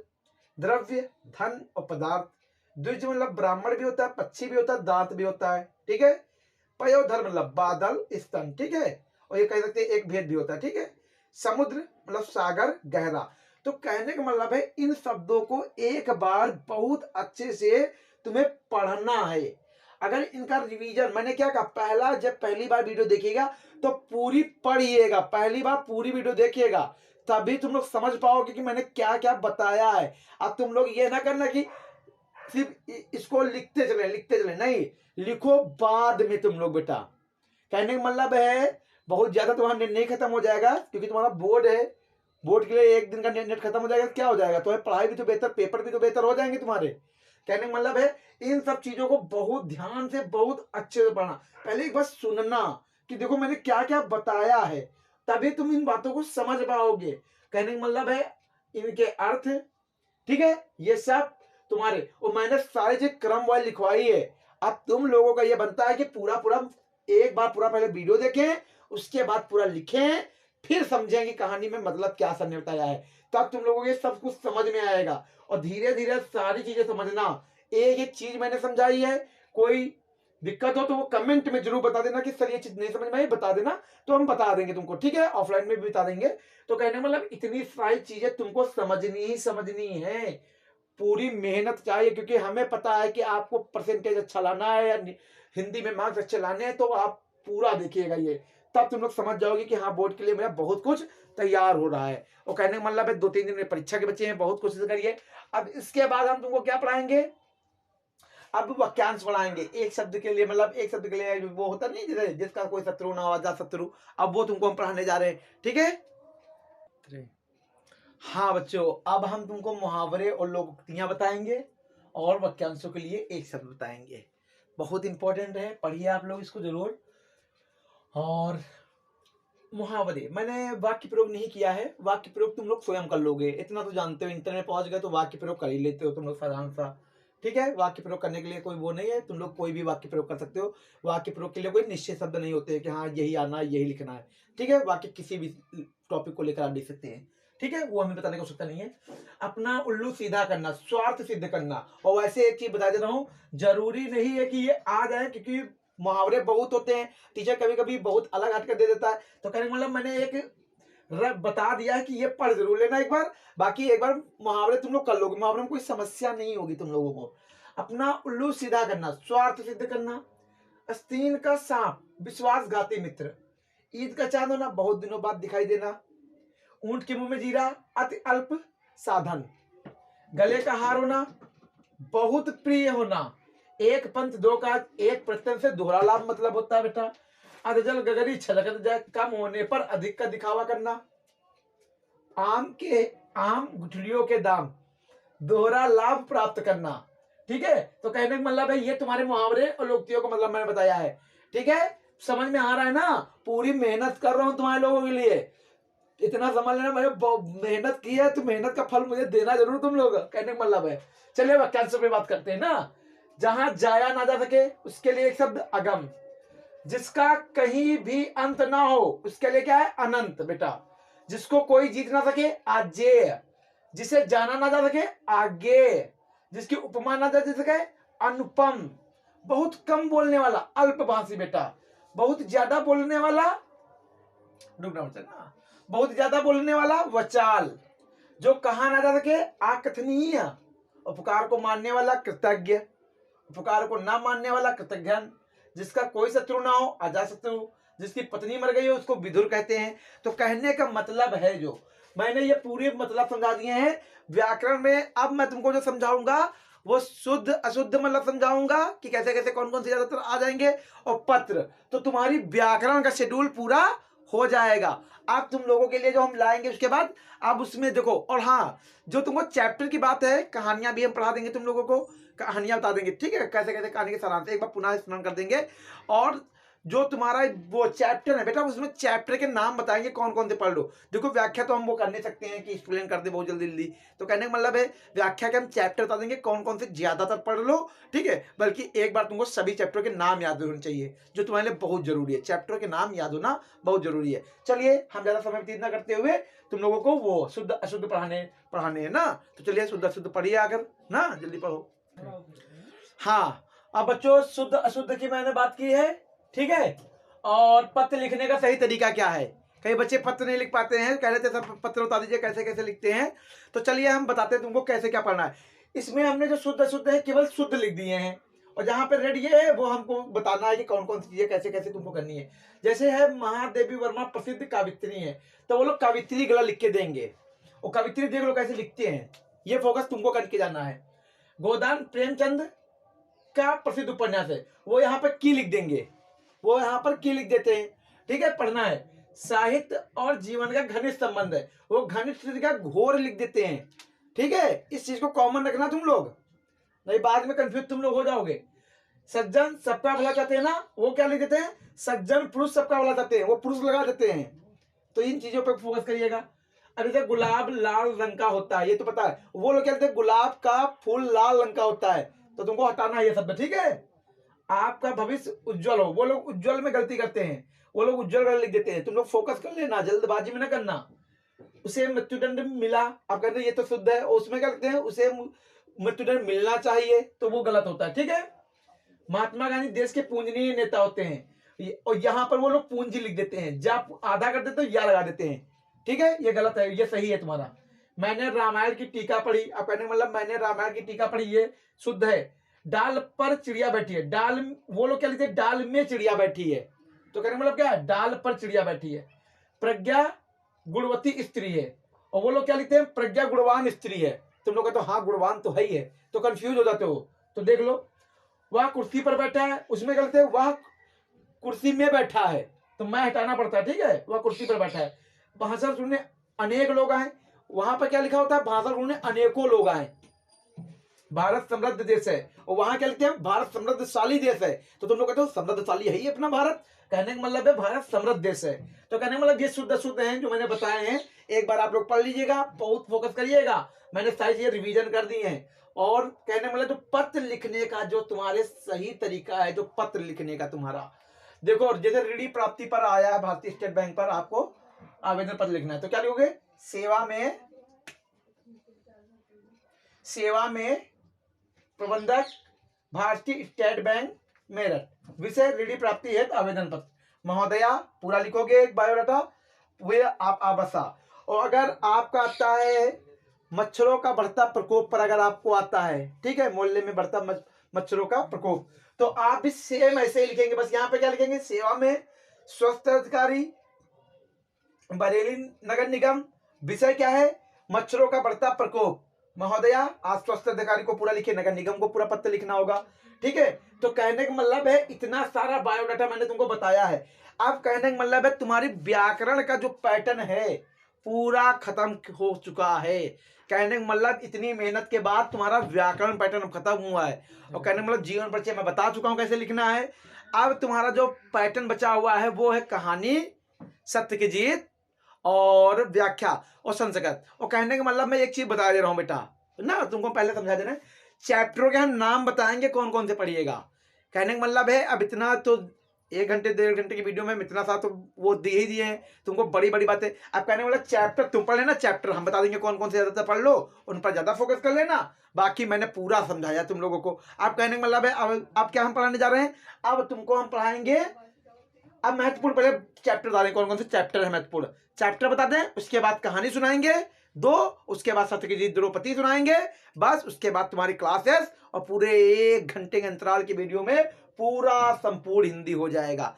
Speaker 2: द्रव्य धन और पदार्थ। द्विज मतलब ब्राह्मण भी होता है, पक्षी भी होता है, दांत भी होता है। ठीक है, पयोधर मतलब बादल स्तन। ठीक है, और ये कह सकते हैं एक भेद भी होता है। ठीक है, समुद्र मतलब सागर गहरा। तो कहने का मतलब है इन शब्दों को एक बार बहुत अच्छे से तुम्हें पढ़ना है। अगर इनका रिवीजन, मैंने क्या कहा, जब पहली बार वीडियो देखिएगा तो पूरी पढ़िएगा, पहली बार पूरी वीडियो देखिएगा, तभी तुम लोग समझ पाओगे कि मैंने क्या क्या बताया है। अब तुम लोग ये ना करना कि सिर्फ इसको लिखते चले, नहीं, लिखो बाद में तुम लोग। बेटा कहने का मतलब है बहुत ज्यादा तुम्हारा नेट नहीं खत्म हो जाएगा, क्योंकि तुम्हारा बोर्ड है, बोर्ड के लिए एक दिन का नेट खत्म हो जाएगा, क्या हो जाएगा, तुम्हारी पढ़ाई भी तो बेहतर, पेपर भी तो बेहतर हो जाएंगे तुम्हारे। कहने का मतलब है इन सब चीजों को बहुत ध्यान से, बहुत अच्छे से पढ़ना। पहले एक बार सुनना कि देखो मैंने क्या क्या बताया है, तभी तुम इन बातों को समझ पाओगे। कहने का मतलब है इनके अर्थ, ठीक है, ये सब तुम्हारे, और मैंने सारे जो क्रम वाइज लिखवाई है। अब तुम लोगों का ये बनता है कि पूरा पूरा एक बार पूरा पहले वीडियो देखें, उसके बाद पूरा लिखें, फिर समझें कि कहानी में मतलब क्या सर ने बताया है, तब तुम लोगों को ये सब कुछ समझ में आएगा। और धीरे धीरे सारी चीजें समझना। एक एक चीज मैंने समझाई है, कोई दिक्कत हो तो वो कमेंट में जरूर बता देना कि सर ये चीज नहीं समझ में आई, बता देना, तो हम बता देंगे तुमको, ठीक है, ऑफलाइन में भी बता देंगे। तो कहने मतलब इतनी सारी चीजें तुमको समझनी ही समझनी है, पूरी मेहनत चाहिए, क्योंकि हमें पता है कि आपको परसेंटेज अच्छा लाना है या हिंदी में मार्क्स अच्छे लाने हैं, तो आप पूरा देखिएगा ये, तब तुम लोग समझ जाओगे कि हाँ बोर्ड के लिए मेरा बहुत कुछ तैयार हो रहा है। और कहने का मतलब है 2-3 दिन में परीक्षा के बच्चे हैं, बहुत कोशिश करिए। अब इसके बाद हम तुमको क्या पढ़ाएंगे, अब वाक्यांश पढ़ाएंगे। एक शब्द के लिए, मतलब एक शब्द के लिए वो होता नहीं जैसे जिसका कोई शत्रु ना हो अजात शत्रु, अब वो तुमको हम पढ़ाने जा रहे हैं, ठीक है। हाँ बच्चों, अब हम तुमको मुहावरे और लोकोक्तियां बताएंगे और वाक्यांशों के लिए एक शब्द बताएंगे। बहुत इंपॉर्टेंट है, पढ़िए आप लोग इसको जरूर। और मुहावरे, मैंने वाक्य प्रयोग नहीं किया है, वाक्य प्रयोग तुम लोग स्वयं कर लोगे, इतना तो जानते हो, इंटरनेट पहुंच गए तो वाक्य प्रयोग कर ही लेते हो तुम लोग साधारण सा, ठीक है। वाक्य प्रयोग करने के लिए कोई वो नहीं है, तुम लोग कोई भी वाक्य प्रयोग कर सकते हो। वाक्य प्रयोग के लिए कोई निश्चित शब्द नहीं होते कि हाँ यही आना है, यही लिखना है, ठीक है। वाक्य किसी भी टॉपिक को लेकर आप लिख सकते हैं, ठीक है, वो हमें बताने की आवश्यकता नहीं है। अपना उल्लू सीधा करना, स्वार्थ सिद्ध करना। और वैसे एक चीज बता दे रहा हूं, जरूरी नहीं है कि ये आ जाए, क्योंकि मुहावरे बहुत होते हैं, टीचर कभी कभी बहुत अलग हटकर दे देता है, तो कहने का मतलब मैंने एक बता दिया है कि ये पढ़ जरूर लेना एक बार, बाकी एक बार मुहावरे तुम लोग कर लोगे, मुहावरे में कोई समस्या नहीं होगी तुम लोगों को। अपना उल्लू सीधा करना, स्वार्थ सिद्ध करना। आस्तीन का सांप, विश्वासघाती मित्र। ईद का चांद होना, बहुत दिनों बाद दिखाई देना। ऊंट के मुंह में जीरा, अति अल्प साधन। गले का हार होना, बहुत प्रिय होना। एक पंथ दो काज, एक प्रत्यय से दोहरा लाभ मतलब होता है बेटा। अधजल गगरी छलकत जाए, कम होने पर अधिक का दिखावा करना। आम गुठलियों के दाम, दोहरा लाभ प्राप्त करना, ठीक है। तो कहने का मतलब है ये तुम्हारे मुहावरे और लोकोक्तियों का मतलब मैंने बताया है, ठीक है। समझ में आ रहा है ना, पूरी मेहनत कर रहा हूं तुम्हारे लोगों के लिए, इतना समझ लेना, मैंने मेहनत की है तो मेहनत का फल मुझे देना जरूर तुम लोग, कहने का मतलब है। चलिए वाक्यांशों पे बात करते हैं ना। जहां जाया ना जा सके उसके लिए एक शब्द अगम। जिसका कहीं भी अंत ना हो उसके लिए क्या है, अनंत बेटा। जिसको कोई जीत ना सके, अजेय। जिसे जाना ना जा सके, आगे। जिसकी उपमा ना जा सके, अनुपम। बहुत कम बोलने वाला, अल्पभाषी बेटा। बहुत ज्यादा बोलने वाला, बहुत ज्यादा बोलने वाला, वचाल। जो कहा ना जा सके, अकथनीय। उपकार को मानने वाला, कृतज्ञ। उपकार को ना मानने वाला, कृतघ्न। जिसका कोई शत्रु ना हो, अजाशत्रु। जिसकी पत्नी मर गई हो उसको विधुर कहते हैं। तो कहने का मतलब है, जो मैंने ये पूरे मतलब समझा दिए हैं व्याकरण में। अब मैं तुमको जो समझाऊंगा वो शुद्ध अशुद्ध मतलब समझाऊंगा कि कैसे कैसे कौन कौन से ज्यादातर आ जाएंगे, और पत्र, तो तुम्हारी व्याकरण का शेड्यूल पूरा हो जाएगा। अब तुम लोगों के लिए जो हम लाएंगे उसके बाद अब उसमें देखो। और हाँ, जो तुमको चैप्टर की बात है, कहानियां भी हम पढ़ा देंगे तुम लोगों को, कहानियां बता देंगे, ठीक है, कैसे कैसे कहानी के सारांश एक बार पुनः स्मरण कर देंगे। और जो तुम्हारा वो चैप्टर है बेटा, उसमें चैप्टर के नाम बताएंगे कौन कौन से पढ़ लो। देखो व्याख्या तो हम वो कर नहीं सकते हैं कि एक्सप्लेन कर दे बहुत जल्दी जल्दी, तो कहने का मतलब है व्याख्या के हम चैप्टर बता देंगे कौन कौन से ज्यादातर पढ़ लो, ठीक है। बल्कि एक बार तुमको सभी चैप्टर के नाम याद होने चाहिए, जो तुम्हारे लिए बहुत जरूरी है, चैप्टर के नाम याद होना बहुत जरूरी है। चलिए हम ज्यादा समय व्यतीत न करते हुए तुम लोगों को वो शुद्ध अशुद्ध पढ़ाने है ना, तो चलिए शुद्ध अशुद्ध पढ़िए आकर ना, जल्दी पढ़ो। हाँ, अब बच्चों शुद्ध अशुद्ध की मैंने बात की है, ठीक है। और पत्र लिखने का सही तरीका क्या है, कई बच्चे पत्र नहीं लिख पाते हैं, कह रहे थे सर पत्र बता दीजिए कैसे कैसे लिखते हैं, तो चलिए हम बताते हैं तुमको कैसे क्या पढ़ना है। इसमें हमने जो शुद्ध अशुद्ध है केवल शुद्ध लिख दिए हैं, और जहां पे रेड ये है वो हमको बताना है कि कौन कौन सी चीजें कैसे कैसे तुमको करनी है। जैसे है महादेवी वर्मा प्रसिद्ध कावित्री है, तो वो लोग कावित्री गला लिख के देंगे, और कावित्री देख लो कैसे लिखते हैं, ये फोकस तुमको करके जाना है। गोदान प्रेमचंद का प्रसिद्ध उपन्यास है, वो यहाँ पर की लिख देंगे, वो यहाँ पर की लिख देते हैं, ठीक है, पढ़ना है। साहित्य और जीवन का घनिष्ठ संबंध है, वो घनिष्ठ का घोर लिख देते हैं, ठीक है। इस चीज को कॉमन रखना तुम लोग, नहीं बाद में कंफ्यूज तुम लोग हो जाओगे। सज्जन सबका भला चाहते हैं ना, वो क्या लिख देते हैं, सज्जन पुरुष सबका भला चाहते हैं, वो पुरुष लगा देते हैं। तो इन चीजों पर फोकस करिएगा। अब जैसे गुलाब लाल रंग का होता है, ये तो पता है, वो लोग कहते हैं गुलाब का फूल लाल रंग का होता है, तो तुमको हटाना है ये शब्द, ठीक है। आपका भविष्य उज्जवल हो, वो लोग उज्जवल में गलती करते हैं, वो लोग उज्जवल लिख देते हैं, तुम लोग फोकस कर लेना, जल्दबाजी में ना करना। उसे मृत्युदंड मिला, आप कहते हैं ये तो शुद्ध है, उसमें क्या लिखते हैं, उसे मृत्युदंड मिलना चाहिए, तो वो गलत होता है, ठीक है। महात्मा गांधी देश के पूंजनीय नेता होते हैं, और यहां पर वो लोग पूंजी लिख देते हैं, जब आधा कर देते हैं या लगा देते हैं, ठीक है, ये गलत है, ये सही है तुम्हारा। मैंने रामायण की टीका पढ़ी, आप कहने मतलब मैंने रामायण की टीका पढ़ी, ये शुद्ध है। डाल पर चिड़िया बैठी है, डाल वो लोग क्या लिखते हैं, डाल में चिड़िया बैठी है, तो कहने मतलब क्या है, डाल पर चिड़िया बैठी है। प्रज्ञा गुणवती स्त्री है, और वो लोग क्या लिखते हैं, प्रज्ञा गुणवान स्त्री है, तुम लोग कहते हो हाँ गुणवान तो है ही है, तो कंफ्यूज हो जाते हो। तो देख लो, वह कुर्सी पर बैठा है, उसमें क्या लिखते हैं, वह कुर्सी में बैठा है, तो मैं हटाना पड़ता है, ठीक है, वह कुर्सी पर बैठा है। भाषण सुनने अनेक लोग आए, वहां पर क्या लिखा होता है, भाषण सुनने अनेकों लोग आए। भारत समृद्ध देश है, और वहां क्या लिखते हैं, भारत समृद्धशाली देश है, तो तुम लोग कहते हो समृद्धशाली है ही अपना भारत, कहने का मतलब है भारत समृद्ध देश है। तो कहने का मतलब ये शुद्ध शुद्ध हैं जो मैंने बताए हैं, एक बार आप लोग पढ़ लीजिएगा, बहुत फोकस करिएगा, मैंने सारी चीजें रिवीजन कर दी हैं। और कहने का मतलब जो पत्र लिखने का जो तुम्हारे सही तरीका है, जो पत्र लिखने का तुम्हारा, देखो जैसे ऋणी प्राप्ति पर आया है भारतीय स्टेट बैंक पर, आपको आवेदन पत्र लिखना है, तो क्या लिखोगे, सेवा में प्रबंधक भारतीय स्टेट बैंक मेरठ, विषय ऋणी प्राप्ति हेतु आवेदन पत्र। महोदया पूरा लिखोगे, एक बायोडाटा, वे आप आबसा। और अगर आपका आता है मच्छरों का बढ़ता प्रकोप पर, अगर आपको आता है, ठीक है, मोहल्ले में बढ़ता मच्छरों का प्रकोप, तो आप भी सेम ऐसे ही लिखेंगे, बस यहाँ पे क्या लिखेंगे, सेवा में स्वास्थ्य अधिकारी बरेली नगर निगम, विषय क्या है, मच्छरों का बढ़ता प्रकोप। महोदया आज स्वास्थ्य अधिकारी को पूरा लिखे, नगर निगम को पूरा पत्र लिखना होगा, ठीक है। तो कहने का मतलब है इतना सारा बायोडाटा मैंने तुमको बताया है। अब कहने का मतलब है तुम्हारी व्याकरण का जो पैटर्न है पूरा खत्म हो चुका है। कहने का मतलब इतनी मेहनत के बाद तुम्हारा व्याकरण पैटर्न खत्म हुआ है, और कहने का मतलब जीवन परिचय मैं बता चुका हूं कैसे लिखना है। अब तुम्हारा जो पैटर्न बचा हुआ है वो है कहानी, सत्य की जीत, और व्याख्या और संस्कृत। और कहने का मतलब मैं एक चीज बता दे रहा हूं बेटा ना, तुमको पहले समझा देना, चैप्टरों के हम नाम बताएंगे कौन कौन से पढ़िएगा। कहने का मतलब है अब इतना तो 1 घंटे 1.5 घंटे की वीडियो में इतना सा तो वो दे ही दिए हैं तुमको, बड़ी बड़ी बातें। अब कहने वाला चैप्टर तुम पढ़ लेना, चैप्टर हम बता देंगे कौन कौन से ज्यादातर पढ़ लो, उन पर ज्यादा फोकस कर लेना, बाकी मैंने पूरा समझाया तुम लोगों को। अब कहने का मतलब है अब क्या हम पढ़ाने जा रहे हैं, अब तुमको हम पढ़ाएंगे, अब महत्वपूर्ण पहले चैप्टर बता दें कौन कौन से चैप्टर है महत्वपूर्ण, चैप्टर बता दें, उसके बाद कहानी सुनाएंगे 2, उसके बाद सत्यजीत द्रौपदी सुनाएंगे, बस उसके बाद तुम्हारी क्लासेस, और पूरे 1 घंटे के अंतराल की वीडियो में पूरा संपूर्ण हिंदी हो जाएगा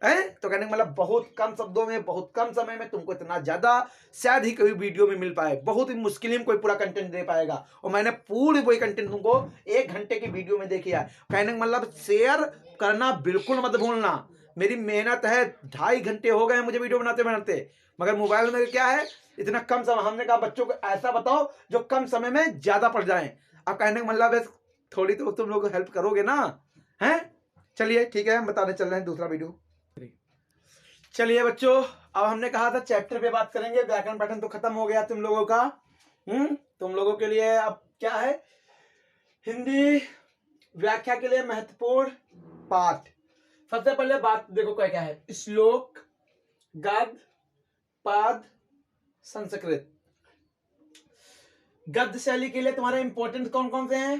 Speaker 2: है। तो कहने का मतलब बहुत कम शब्दों में बहुत कम समय में तुमको इतना ज्यादा शायद ही कोई वीडियो में मिल पाए, बहुत ही मुश्किल में कोई पूरा कंटेंट दे पाएगा, और मैंने पूरी वही कंटेंट तुमको 1 घंटे की वीडियो में देखी है। कहने का मतलब शेयर करना बिल्कुल मत भूलना, मेरी मेहनत है, 2.5 घंटे हो गए मुझे वीडियो बनाते बनाते, मगर मोबाइल में क्या है इतना कम समय, हमने कहा बच्चों को ऐसा बताओ जो कम समय में ज्यादा पढ़ जाए। अब कहने का मतलब है थोड़ी तो तुम लोग हेल्प करोगे ना, हैं। चलिए ठीक है, हम बताने चल रहे हैं दूसरा वीडियो। चलिए बच्चों, अब हमने कहा था चैप्टर पे बात करेंगे, व्याकरण पैटर्न तो खत्म हो गया तुम लोगों का। तुम लोगों के लिए अब क्या है, हिंदी व्याख्या के लिए महत्वपूर्ण पाठ। सबसे पहले बात देखो क्या क्या है, श्लोक, गद्य, पद, संस्कृत। गद्य शैली के लिए तुम्हारे इंपॉर्टेंट कौन कौन से हैं,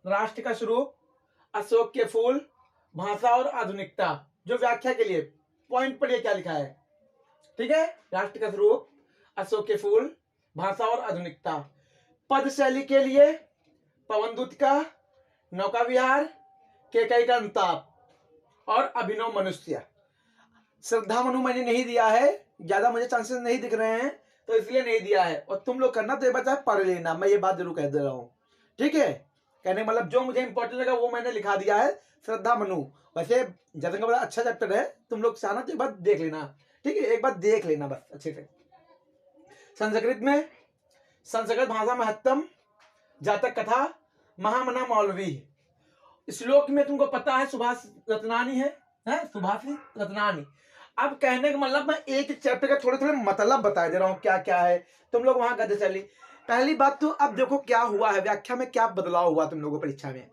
Speaker 2: राष्ट्र का स्वरूप, अशोक के फूल, भाषा और आधुनिकता। जो व्याख्या के लिए पॉइंट पढ़िए क्या लिखा है, ठीक है, राष्ट्र का स्वरूप, अशोक के फूल, भाषा और आधुनिकता। पद शैली के लिए पवनदूत का, नौका विहार, केकई का अनुताप और अभिनव मनुष्य। श्रद्धा मनु मैंने नहीं दिया है, ज्यादा मुझे चांसेस नहीं दिख रहे हैं तो इसलिए नहीं दिया है। और तुम लोग करना तो ये बचा पढ़ लेना, मैं ये बात जरूर कह दे रहा हूँ, ठीक है। कहने मतलब जो मुझे इंपॉर्टेंट लगा वो मैंने लिखा दिया है, श्रद्धा मनु। वैसे जतन का अच्छा चैप्टर है, तुम लोग चाहना तो एक बार देख लेना, ठीक है, एक बार देख लेना बस अच्छे से। संस्कृत में, संस्कृत भाषा महत्तम, जातक कथा, महामना मौलवी। श्लोक में तुमको पता है सुभाष रत्नानी है सुभाष रत्नानी। अब कहने का मतलब मैं एक चैप्टर का थोड़े थोड़े मतलब बता दे रहा हूँ क्या क्या है, तुम लोग वहां गद्य चली। पहली बात तो अब देखो क्या हुआ है, व्याख्या में क्या बदलाव हुआ तुम लोगों को परीक्षा में।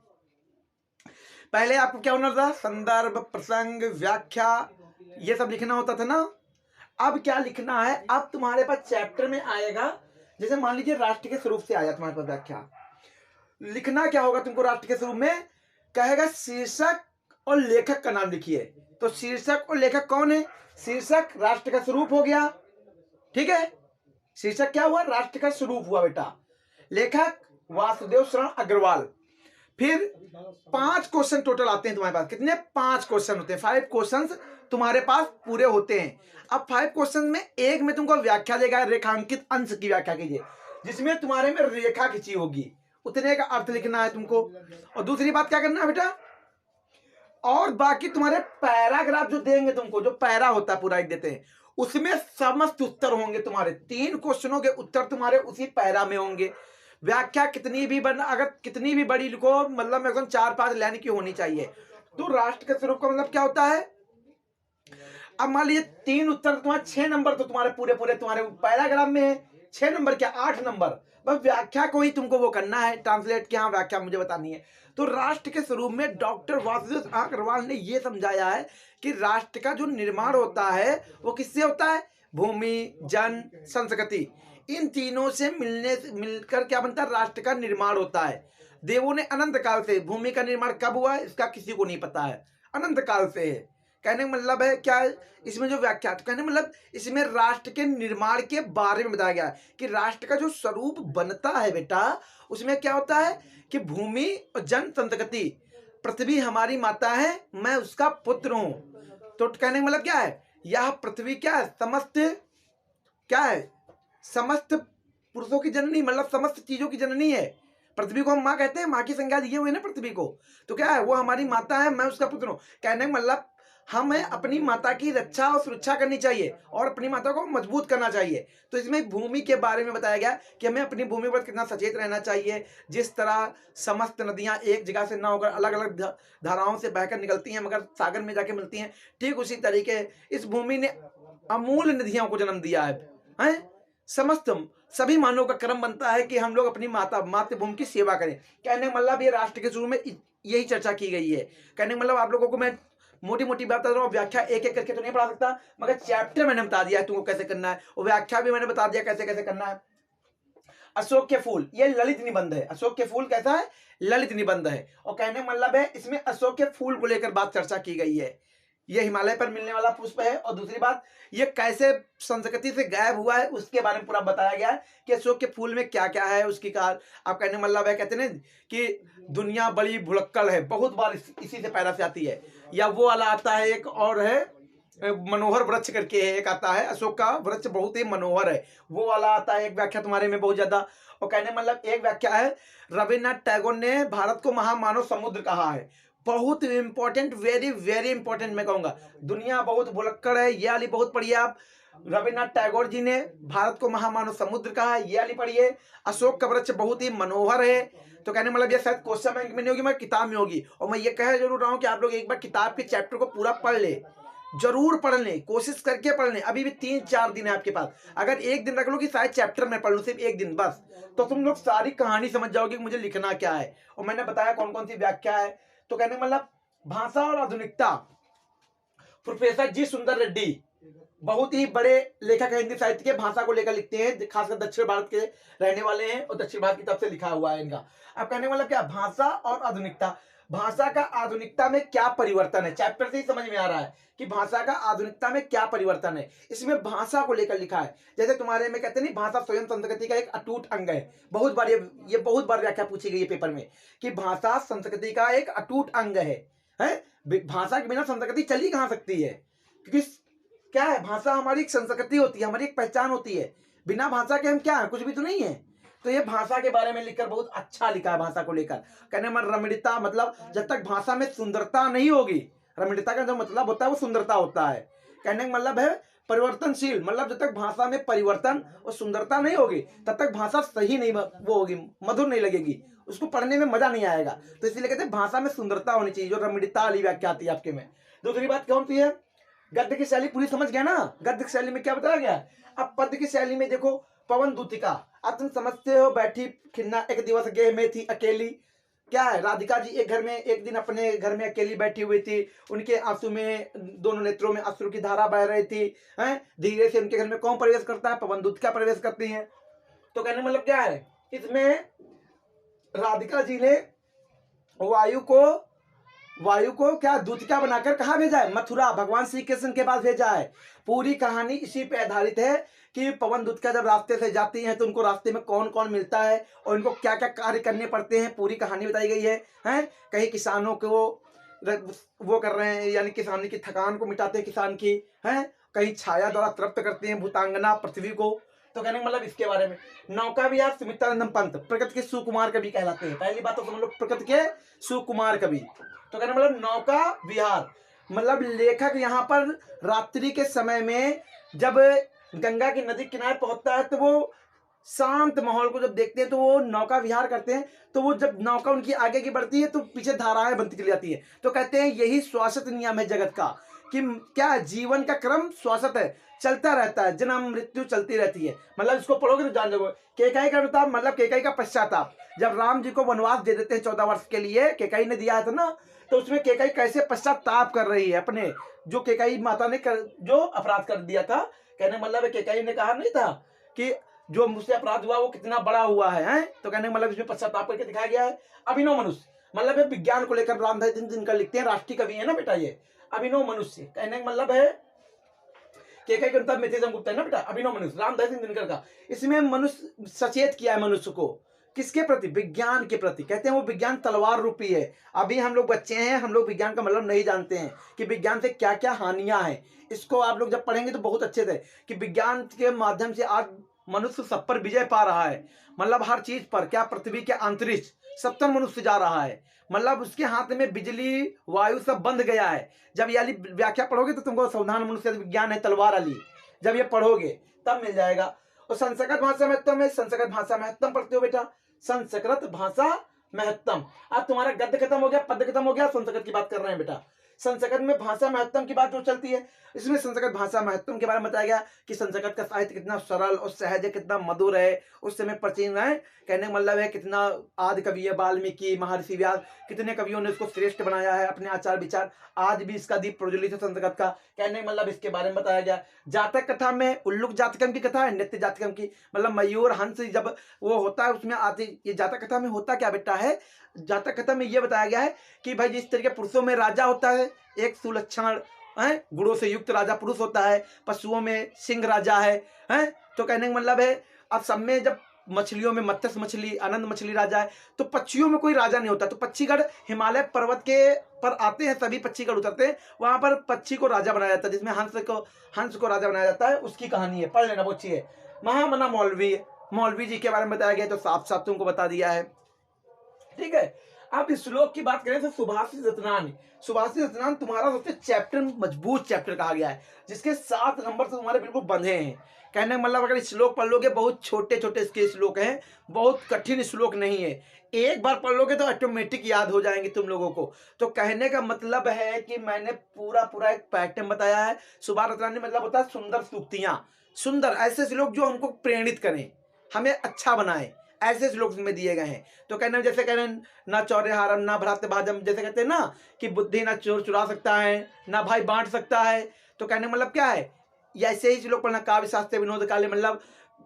Speaker 2: पहले आपको क्या होना था, संदर्भ, प्रसंग, व्याख्या, ये सब लिखना होता था ना। अब क्या लिखना है, अब तुम्हारे पास चैप्टर में आएगा, जैसे मान लीजिए राष्ट्र के स्वरूप से आया तुम्हारे पास व्याख्या, लिखना क्या होगा तुमको राष्ट्र के स्वरूप में, कहेगा शीर्षक और लेखक का नाम लिखिए। तो शीर्षक और लेखक कौन है, शीर्षक राष्ट्र का स्वरूप हो गया, ठीक है, शीर्षक क्या हुआ, राष्ट्र का स्वरूप हुआ बेटा। लेखक वासुदेव शरण अग्रवाल। फिर 5 क्वेश्चन टोटल आते हैं तुम्हारे पास, कितने, 5 क्वेश्चन होते हैं, 5 क्वेश्चन तुम्हारे पास पूरे होते हैं। अब 5 क्वेश्चन में एक में तुमको व्याख्या देगा, रेखांकित अंश की व्याख्या कीजिए, जिसमें तुम्हारे में रेखा खींची होगी, उतने का अर्थ लिखना है तुमको। और दूसरी बात क्या करना है बेटा, और बाकी तुम्हारे पैराग्राफ जो देंगे तुमको, जो पैरा होता है पूरा एक देते हैं, उसमें समस्त उत्तर होंगे तुम्हारे, 3 क्वेश्चनों के उत्तर तुम्हारे उसी पैरा में होंगे। व्याख्या कितनी भी अगर कितनी भी बड़ी लिखो, मतलब एकदम 4-5 लाइन की होनी चाहिए। तो राष्ट्र के स्वरूप का मतलब क्या होता है, अब मान लीजिए 3 उत्तर तुम्हारे 6 नंबर तो तुम्हारे पूरे तुम्हारे पैराग्राफ में है, 6 नंबर क्या 8 नंबर, बस व्याख्या को ही तुमको वो करना है ट्रांसलेट, कि हाँ व्याख्या मुझे बतानी है। तो राष्ट्र के स्वरूप में डॉक्टर वासुदेव अग्रवाल ने ये समझाया है कि राष्ट्र का जो निर्माण होता है वो किससे होता है, भूमि, जन, संस्कृति, इन तीनों से मिलकर क्या बनता है, राष्ट्र का निर्माण होता है। देवों ने अनंत काल से, भूमि का निर्माण कब हुआ है इसका किसी को नहीं पता है, अनंत काल से है। कहने का मतलब है क्या है इसमें जो व्याख्या, तो कहने मतलब इसमें राष्ट्र के निर्माण के बारे में बताया गया है कि राष्ट्र का जो स्वरूप बनता है बेटा, उसमें क्या होता है कि भूमि और जन, संस्कृति, पृथ्वी हमारी माता है, मैं उसका पुत्र हूं। तो कहने का मतलब क्या है, यह पृथ्वी क्या है, समस्त क्या है, समस्त पुरुषों की जननी, मतलब समस्त चीजों की जननी है। पृथ्वी को हम माँ कहते हैं, माँ की संज्ञा दिए हुए ना पृथ्वी को, तो क्या है वो हमारी माता है, मैं उसका पुत्र हूं। कहने का मतलब हमें अपनी माता की रक्षा और सुरक्षा करनी चाहिए और अपनी माता को मजबूत करना चाहिए। तो इसमें भूमि के बारे में बताया गया कि हमें अपनी भूमि पर कितना सचेत रहना चाहिए। जिस तरह समस्त नदियां एक जगह से ना होकर अलग अलग धाराओं से बहकर निकलती हैं मगर सागर में जाके मिलती हैं, ठीक उसी तरीके इस भूमि ने अमूल निधियों को जन्म दिया है। समस्त सभी मानव का कर्म बनता है कि हम लोग अपनी मातृभूमि की सेवा करें। कहने का मतलब ये राष्ट्र के शुरू में यही चर्चा की गई है। कहने का मतलब आप लोगों को मैं मोटी मोटी बात बता रहा हूँ, व्याख्या एक एक करके तो नहीं पढ़ा सकता, मगर चैप्टर मैंने बता दिया है तुमको कैसे करना है, और व्याख्या भी मैंने बता दिया कैसे कैसे करना है। अशोक के फूल, ये ललित निबंध है। अशोक के फूल कैसा है, ललित निबंध है। और कहने का मतलब है इसमें अशोक के फूल को लेकर बात चर्चा की गई है। ये हिमालय पर मिलने वाला पुष्प है। और दूसरी बात, ये कैसे संस्कृति से गायब हुआ है उसके बारे में पूरा बताया गया है कि अशोक के फूल में क्या क्या है उसकी कार। आप कहने मतलब है, कहते हैं कि दुनिया बड़ी भुलक्कड़ है, बहुत बार इसी से पैदा से आती है। या वो वाला आता है, एक और है मनोहर वृक्ष करके है, एक आता है अशोक का वृक्ष बहुत ही मनोहर है, वो वाला आता है। एक व्याख्या तुम्हारे में बहुत ज्यादा। और कहने मतलब एक व्याख्या है, रविन्द्रनाथ टैगोर ने भारत को महामानव समुद्र कहा है। बहुत इंपॉर्टेंट, वेरी वेरी इंपॉर्टेंट मैं कहूंगा। दुनिया बहुत भुलक्कड़ है, ये वाली बहुत पढ़िए आप। रविन्द्रनाथ टैगोर जी ने भारत को महामानव समुद्र कहा है, ये वाली पढ़िए। अशोक का वृक्ष बहुत ही मनोहर है। तो कहने मतलब ये शायद क्वेश्चन बैंक में नहीं होगी, मैं किताब में होगी। और मैं ये कह जरूर रहा हूँ कि आप लोग एक बार किताब के चैप्टर को पूरा पढ़ ले, जरूर पढ़ लें, कोशिश करके पढ़ लें। अभी भी 3-4 दिन है आपके पास। अगर एक दिन रख लो कि शायद चैप्टर में पढ़ लूँ, सिर्फ एक दिन बस, तो तुम लोग सारी कहानी समझ जाओगे कि मुझे लिखना क्या है। और मैंने बताया कौन कौन सी व्याख्या है। तो कहने मतलब भाषा और आधुनिकता, प्रोफेसर जी सुंदर रेड्डी बहुत ही बड़े लेखक है, हिंदी साहित्य के, भाषा को लेकर लिखते हैं, खासकर दक्षिण भारत के रहने वाले हैं और दक्षिण भारत की तरफ से लिखा हुआ है इनका। अब कहने मतलब क्या, भाषा और आधुनिकता। भाषा का आधुनिकता में क्या परिवर्तन है। चैप्टर से ही समझ में आ रहा है कि भाषा का आधुनिकता में क्या परिवर्तन है। इसमें भाषा को लेकर लिखा है। जैसे तुम्हारे में कहते नहीं, भाषा स्वयं संस्कृति का एक अटूट अंग है। बहुत बार ये बहुत बार व्याख्या पूछी गई है पेपर में कि भाषा संस्कृति का एक अटूट अंग है? भाषा के बिना संस्कृति चल ही कहाँ सकती है, क्योंकि क्या है, भाषा हमारी एक संस्कृति होती है, हमारी एक पहचान होती है। बिना भाषा के हम क्या है, कुछ भी तो नहीं है। तो ये भाषा के बारे में लिखकर बहुत अच्छा लिखा है। भाषा को लेकर कहने में रमणीयता, मतलब जब तक भाषा में सुंदरता नहीं होगी, रमणीयता का जो मतलब होता है वो सुंदरता होता है। कहने का मतलब है परिवर्तनशील, मतलब जब तक भाषा में परिवर्तन और सुंदरता नहीं होगी तब तक भाषा सही नहीं वो होगी, मधुर नहीं लगेगी, उसको पढ़ने में मजा नहीं आएगा। तो इसलिए कहते हैं भाषा में सुंदरता होनी चाहिए, जो रमणीयता वाली व्याख्या आती है आपके में। दूसरी बात कौन सी है, गद्य की शैली पूरी समझ गया ना। गद्य की शैली में क्या बताया गया। अब पद्य की शैली में देखो, पवन दूतिका, अब तुम समझते हो, बैठी खिन्ना एक दिवस गेह में थी अकेली। क्या है, राधिका जी एक दिन अपने घर में अकेली बैठी हुई थी, उनके आंसू में, दोनों नेत्रों में अश्रु की धारा बह रही थी। धीरे से उनके घर में कौन प्रवेश करता है, पवन दूतिका प्रवेश करती है। तो कहने मतलब क्या है, इसमें राधिका जी ने वायु को क्या दूतिका बनाकर कहाँ भेजा है, मथुरा, भगवान श्री कृष्ण के पास भेजा है। पूरी कहानी इसी पे आधारित है कि पवन दूतिका जब रास्ते से जाती हैं तो उनको रास्ते में कौन कौन मिलता है और इनको क्या क्या कार्य करने पड़ते हैं, पूरी कहानी बताई गई है। कहीं किसानों को वो कर रहे हैं, यानी किसानी की थकान को मिटाते हैं किसान की, कहीं छाया द्वारा तृप्त करते हैं भूतांगना पृथ्वी को। तो कहने का मतलब इसके बारे में। नौका विहार सुमित्रानंदम पंत प्रकृति के सुकुमार कवि कहलाते हैं। पहली बात तो समझ लो, प्रकृति के सुकुमार कवि। तो कहने मतलब नौका विहार, मतलब लेखक यहाँ पर रात्रि के समय में जब गंगा की नदी किनारे पहुंचता है तो वो शांत माहौल को जब देखते हैं तो वो नौका विहार करते हैं। तो वो जब नौका उनकी आगे की बढ़ती है तो पीछे धाराएं बनती चली जाती है। तो कहते हैं यही शाश्वत नियम है जगत का, कि क्या जीवन का क्रम शाश्वत है, चलता रहता है, जन्म मृत्यु चलती रहती है। मतलब इसको पढ़ोगे तो जान जाओगे। केकई का अनुताप, मतलब केकई का पश्चाताप। जब राम जी को वनवास दे देते हैं 14 वर्ष के लिए, केकई ने दिया था ना, तो उसमें केकई कैसे पश्चाताप कर रही है अपने, जो केकई माता ने जो अपराध कर दिया था। कहने मतलब केकई ने कहा नहीं था कि जो मुझसे अपराध हुआ वो कितना बड़ा हुआ है? तो कहने मतलब इसमें पश्चाताप करके दिखाया गया है। अभिनव मनुष्य, मतलब विज्ञान को लेकर रामधारी दिनकर लिखते हैं, राष्ट्रीय कवि है ना बेटा ये। अभिनव मनुष्य कहने का मतलब है केकई के अनुताप मिथिलेश गुप्ता है ना बेटा, अभिनव मनुष्य रामधारी दिनकर का। इसमें मनुष्य सचेत किया है मनुष्य को, किसके प्रति, विज्ञान के प्रति। कहते हैं वो विज्ञान तलवार रूपी है। अभी हम लोग बच्चे हैं, हम लोग विज्ञान का मतलब नहीं जानते हैं कि विज्ञान से क्या क्या हानियां हैं। इसको आप लोग जब पढ़ेंगे तो बहुत अच्छे से, कि विज्ञान के माध्यम से आज मनुष्य सब पर विजय पा रहा है। मतलब हर चीज पर, क्या पृथ्वी के अंतरिक्ष सब तक मनुष्य जा रहा है। मतलब उसके हाथ में बिजली वायु सब बंद गया है। जब ये व्याख्या पढ़ोगे तो तुमको सावधान मनुष्य विज्ञान है तलवार अली, जब ये पढ़ोगे तब मिल जाएगा। और संस्कृत भाषा महत्तम में, संस्कृत भाषा महत्तम पढ़ते हो बेटा, संस्कृत भाषा महत्तम। अब तुम्हारा गद्य खत्म हो गया, पद्य खत्म हो गया, संस्कृत की बात कर रहे हैं बेटा। संस्कृत में भाषा महत्तम की बात जो चलती है, इसमें संस्कृत भाषा महत्तम के बारे में बताया गया कि संस्कृत का साहित्य कितना सरल और सहज है, कितना मधुर है, उस समय प्राचीन है। कहने का मतलब है कितना आदि कवि है, वाल्मीकि, महर्षि व्यास, कितने कवियों ने इसको श्रेष्ठ बनाया है, अपने आचार विचार, आज भी इसका दीप प्रज्वलित है संस्कृत का। कहने का मतलब इसके बारे में बताया गया। जातक कथा में उल्लुक जातकम की कथा है, नृत्य जातकम की, मतलब मयूर हंस जब वो होता है उसमें आती। ये जातक कथा में होता क्या बेटा है, जातक कथा में ये बताया गया है कि भाई जिस तरीके पुरुषों में राजा होता है, एक सुलक्षण गुणों से युक्त राजा पुरुष होता है, पशुओं में सिंह राजा है। तो कहने का मतलब है अब सब में, जब मछलियों में मत्स्य मछली, आनंद मछली राजा है, तो पक्षियों में कोई राजा नहीं होता। तो पक्षीगढ़ हिमालय पर्वत के पर आते हैं, सभी पक्षीगढ़ उतरते हैं, वहां पर पक्षी को राजा बनाया जाता है, जिसमें हंस को राजा बनाया जाता है। उसकी कहानी है, पढ़ लेना, वो अच्छी है। महामना मौलवी जी के बारे में बताया गया, तो साफ साफ तुमको बता दिया है। ठीक है, अब इस श्लोक की बात करें तो सुभाषित रत्नान तुम्हारा सबसे चैप्टर, मजबूत चैप्टर कहा गया है, जिसके 7 नंबर से तुम्हारे बिल्कुल बंधे हैं। कहने का मतलब अगर श्लोक पढ़ लोगे, बहुत छोटे छोटे इसके श्लोक हैं, बहुत कठिन श्लोक नहीं है, एक बार पढ़ लोगे तो ऑटोमेटिक याद हो जाएंगे तुम लोगों को। तो कहने का मतलब है कि मैंने पूरा एक पैटर्न बताया है। सुभाष रत्नानी मतलब होता है सुंदर सूक्तियां, सुंदर ऐसे श्लोक जो हमको प्रेरित करें, हमें अच्छा बनाए, ऐसे श्लोक में दिए गए हैं। तो कहना, जैसे कह रहे हैं ना चौर्य हारम ना भ्रात भाजम, जैसे कहते हैं ना कि बुद्धि ना चोर चुरा सकता है, ना भाई बांट सकता है। तो कहने मतलब क्या है, ऐसे ही श्लोक पढ़ना। काव्य शास्त्र विनोद काले, मतलब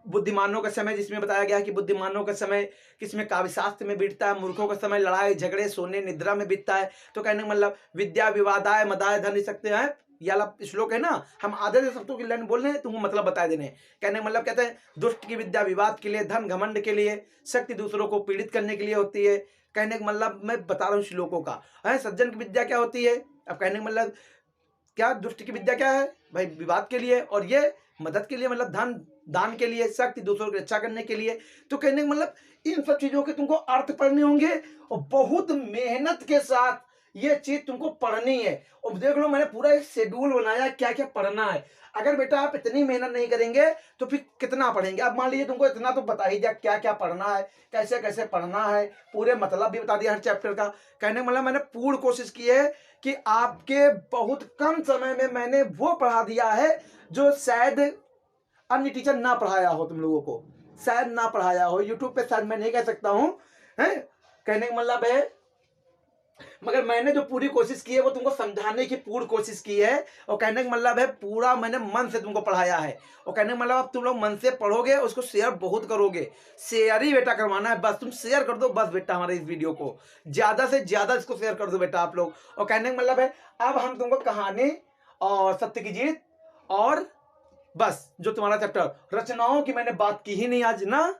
Speaker 2: बुद्धिमानों का समय, जिसमें बताया गया है कि बुद्धिमानों का समय किसमें, काव्य शास्त्र में बीतता है, मूर्खों का समय लड़ाई झगड़े सोने निद्रा में बीतता है। तो कहने का मतलब विद्या विवादाय मदाय धन सकते हैं, ये वाला श्लोक है ना, हम आधे से शब्दों की लाइन बोल रहे हैं, तुमको मतलब बता देने। कहने का मतलब कहते हैं दुष्ट की विद्या विवाद के लिए, धन घमंड के लिए, शक्ति दूसरों को पीड़ित करने के लिए होती है। कहने का मतलब मैं बता रहा हूँ श्लोकों का है। सज्जन की विद्या क्या होती है, अब कहने का मतलब क्या, दुष्ट की विद्या क्या है भाई, विवाद के लिए, और ये मदद के लिए, मतलब धन दान के लिए, शक्ति दूसरों की रक्षा करने के लिए। तो कहने का मतलब इन सब चीजों के तुमको अर्थ पढ़ने होंगे और बहुत मेहनत के साथ ये चीज तुमको पढ़नी है। और देख लो मैंने पूरा एक शेड्यूल बनाया क्या क्या पढ़ना है। अगर बेटा आप इतनी मेहनत नहीं करेंगे तो फिर कितना पढ़ेंगे। अब मान लीजिए तुमको इतना तो बता ही दिया क्या क्या पढ़ना है, कैसे कैसे पढ़ना है, पूरे मतलब भी बता दिया हर चैप्टर का। कहने का मतलब मैंने पूर्ण कोशिश की है कि आपके बहुत कम समय में मैंने वो पढ़ा दिया है जो शायद अन्य टीचर ना पढ़ाया हो, तुम लोगों को शायद ना पढ़ाया हो, यूट्यूब पे शायद मैं नहीं कह सकता हूं है। कहने का मतलब है मगर मैंने जो पूरी कोशिश की है वो तुमको समझाने की पूरी कोशिश की है। और कहने का मतलब है पूरा मैंने मन से तुमको पढ़ाया है। और कहने का मतलब अब तुम लोग मन से पढ़ोगे, उसको शेयर बहुत करोगे, शेयर ही बेटा करवाना है, बस तुम शेयर कर दो बस बेटा, हमारे इस वीडियो को ज्यादा से ज्यादा इसको शेयर कर दो बेटा आप लोग। और कहने का मतलब है अब हम तुमको कहानी और सत्य की जीत और बस जो तुम्हारा चैप्टर रचनाओं की मैंने बात की ही नहीं आज ना,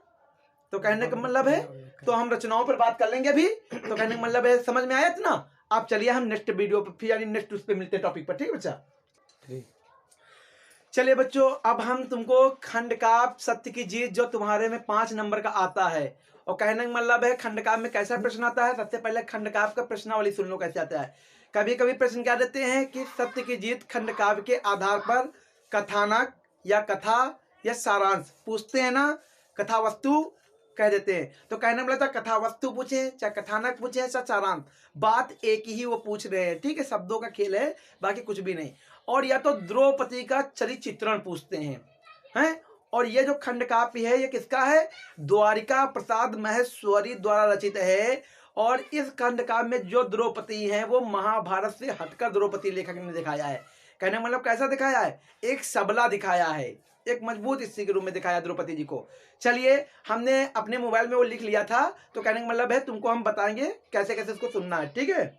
Speaker 2: तो कहने का मतलब है तो हम रचनाओं पर बात कर लेंगे अभी। तो कहने का मतलब है समझ में आया था ना। आप चलिए हम नेक्स्ट वीडियो पर फिर यानी नेक्स्ट उस पे मिलते हैं टॉपिक पर, ठीक है बच्चा। चलिए बच्चों अब हम तुमको खंडकाव्य सत्य की जीत जो तुम्हारे में 5 नंबर का आता है। और कहने का मतलब है खंडकाव्य में कैसा प्रश्न आता है। सबसे पहले खंडकाव्य का प्रश्नावली सुन लो कैसे आता है। कभी कभी प्रश्न क्या देते हैं कि सत्य की जीत खंडकाव्य के आधार पर कथानक या कथा या सारांश पूछते हैं ना, कथा वस्तु कह देते हैं। तो कहने में लगता है कथा वस्तु पूछे चाहे कथानक पूछे चाहे सारांश, बात एक ही वो पूछ रहे हैं, ठीक है, शब्दों का खेल है बाकी कुछ भी नहीं। और या तो द्रौपदी का चरित्र चित्रण पूछते हैं। और ये जो खंडकाव्य है ये किसका है, द्वारिका प्रसाद महेश्वरी द्वारा रचित है। और इस खंडकाव्य में जो द्रौपदी है वो महाभारत से हटकर द्रौपदी लेखक ने दिखाया है। कहने मतलब कैसा दिखाया है, एक सबला दिखाया है, एक मजबूत स्त्री के रूप में दिखाया द्रौपदी जी को। चलिए हमने अपने मोबाइल में वो लिख लिया था, तो कहने का मतलब है तुमको हम बताएंगे कैसे कैसे इसको सुनना है, ठीक है।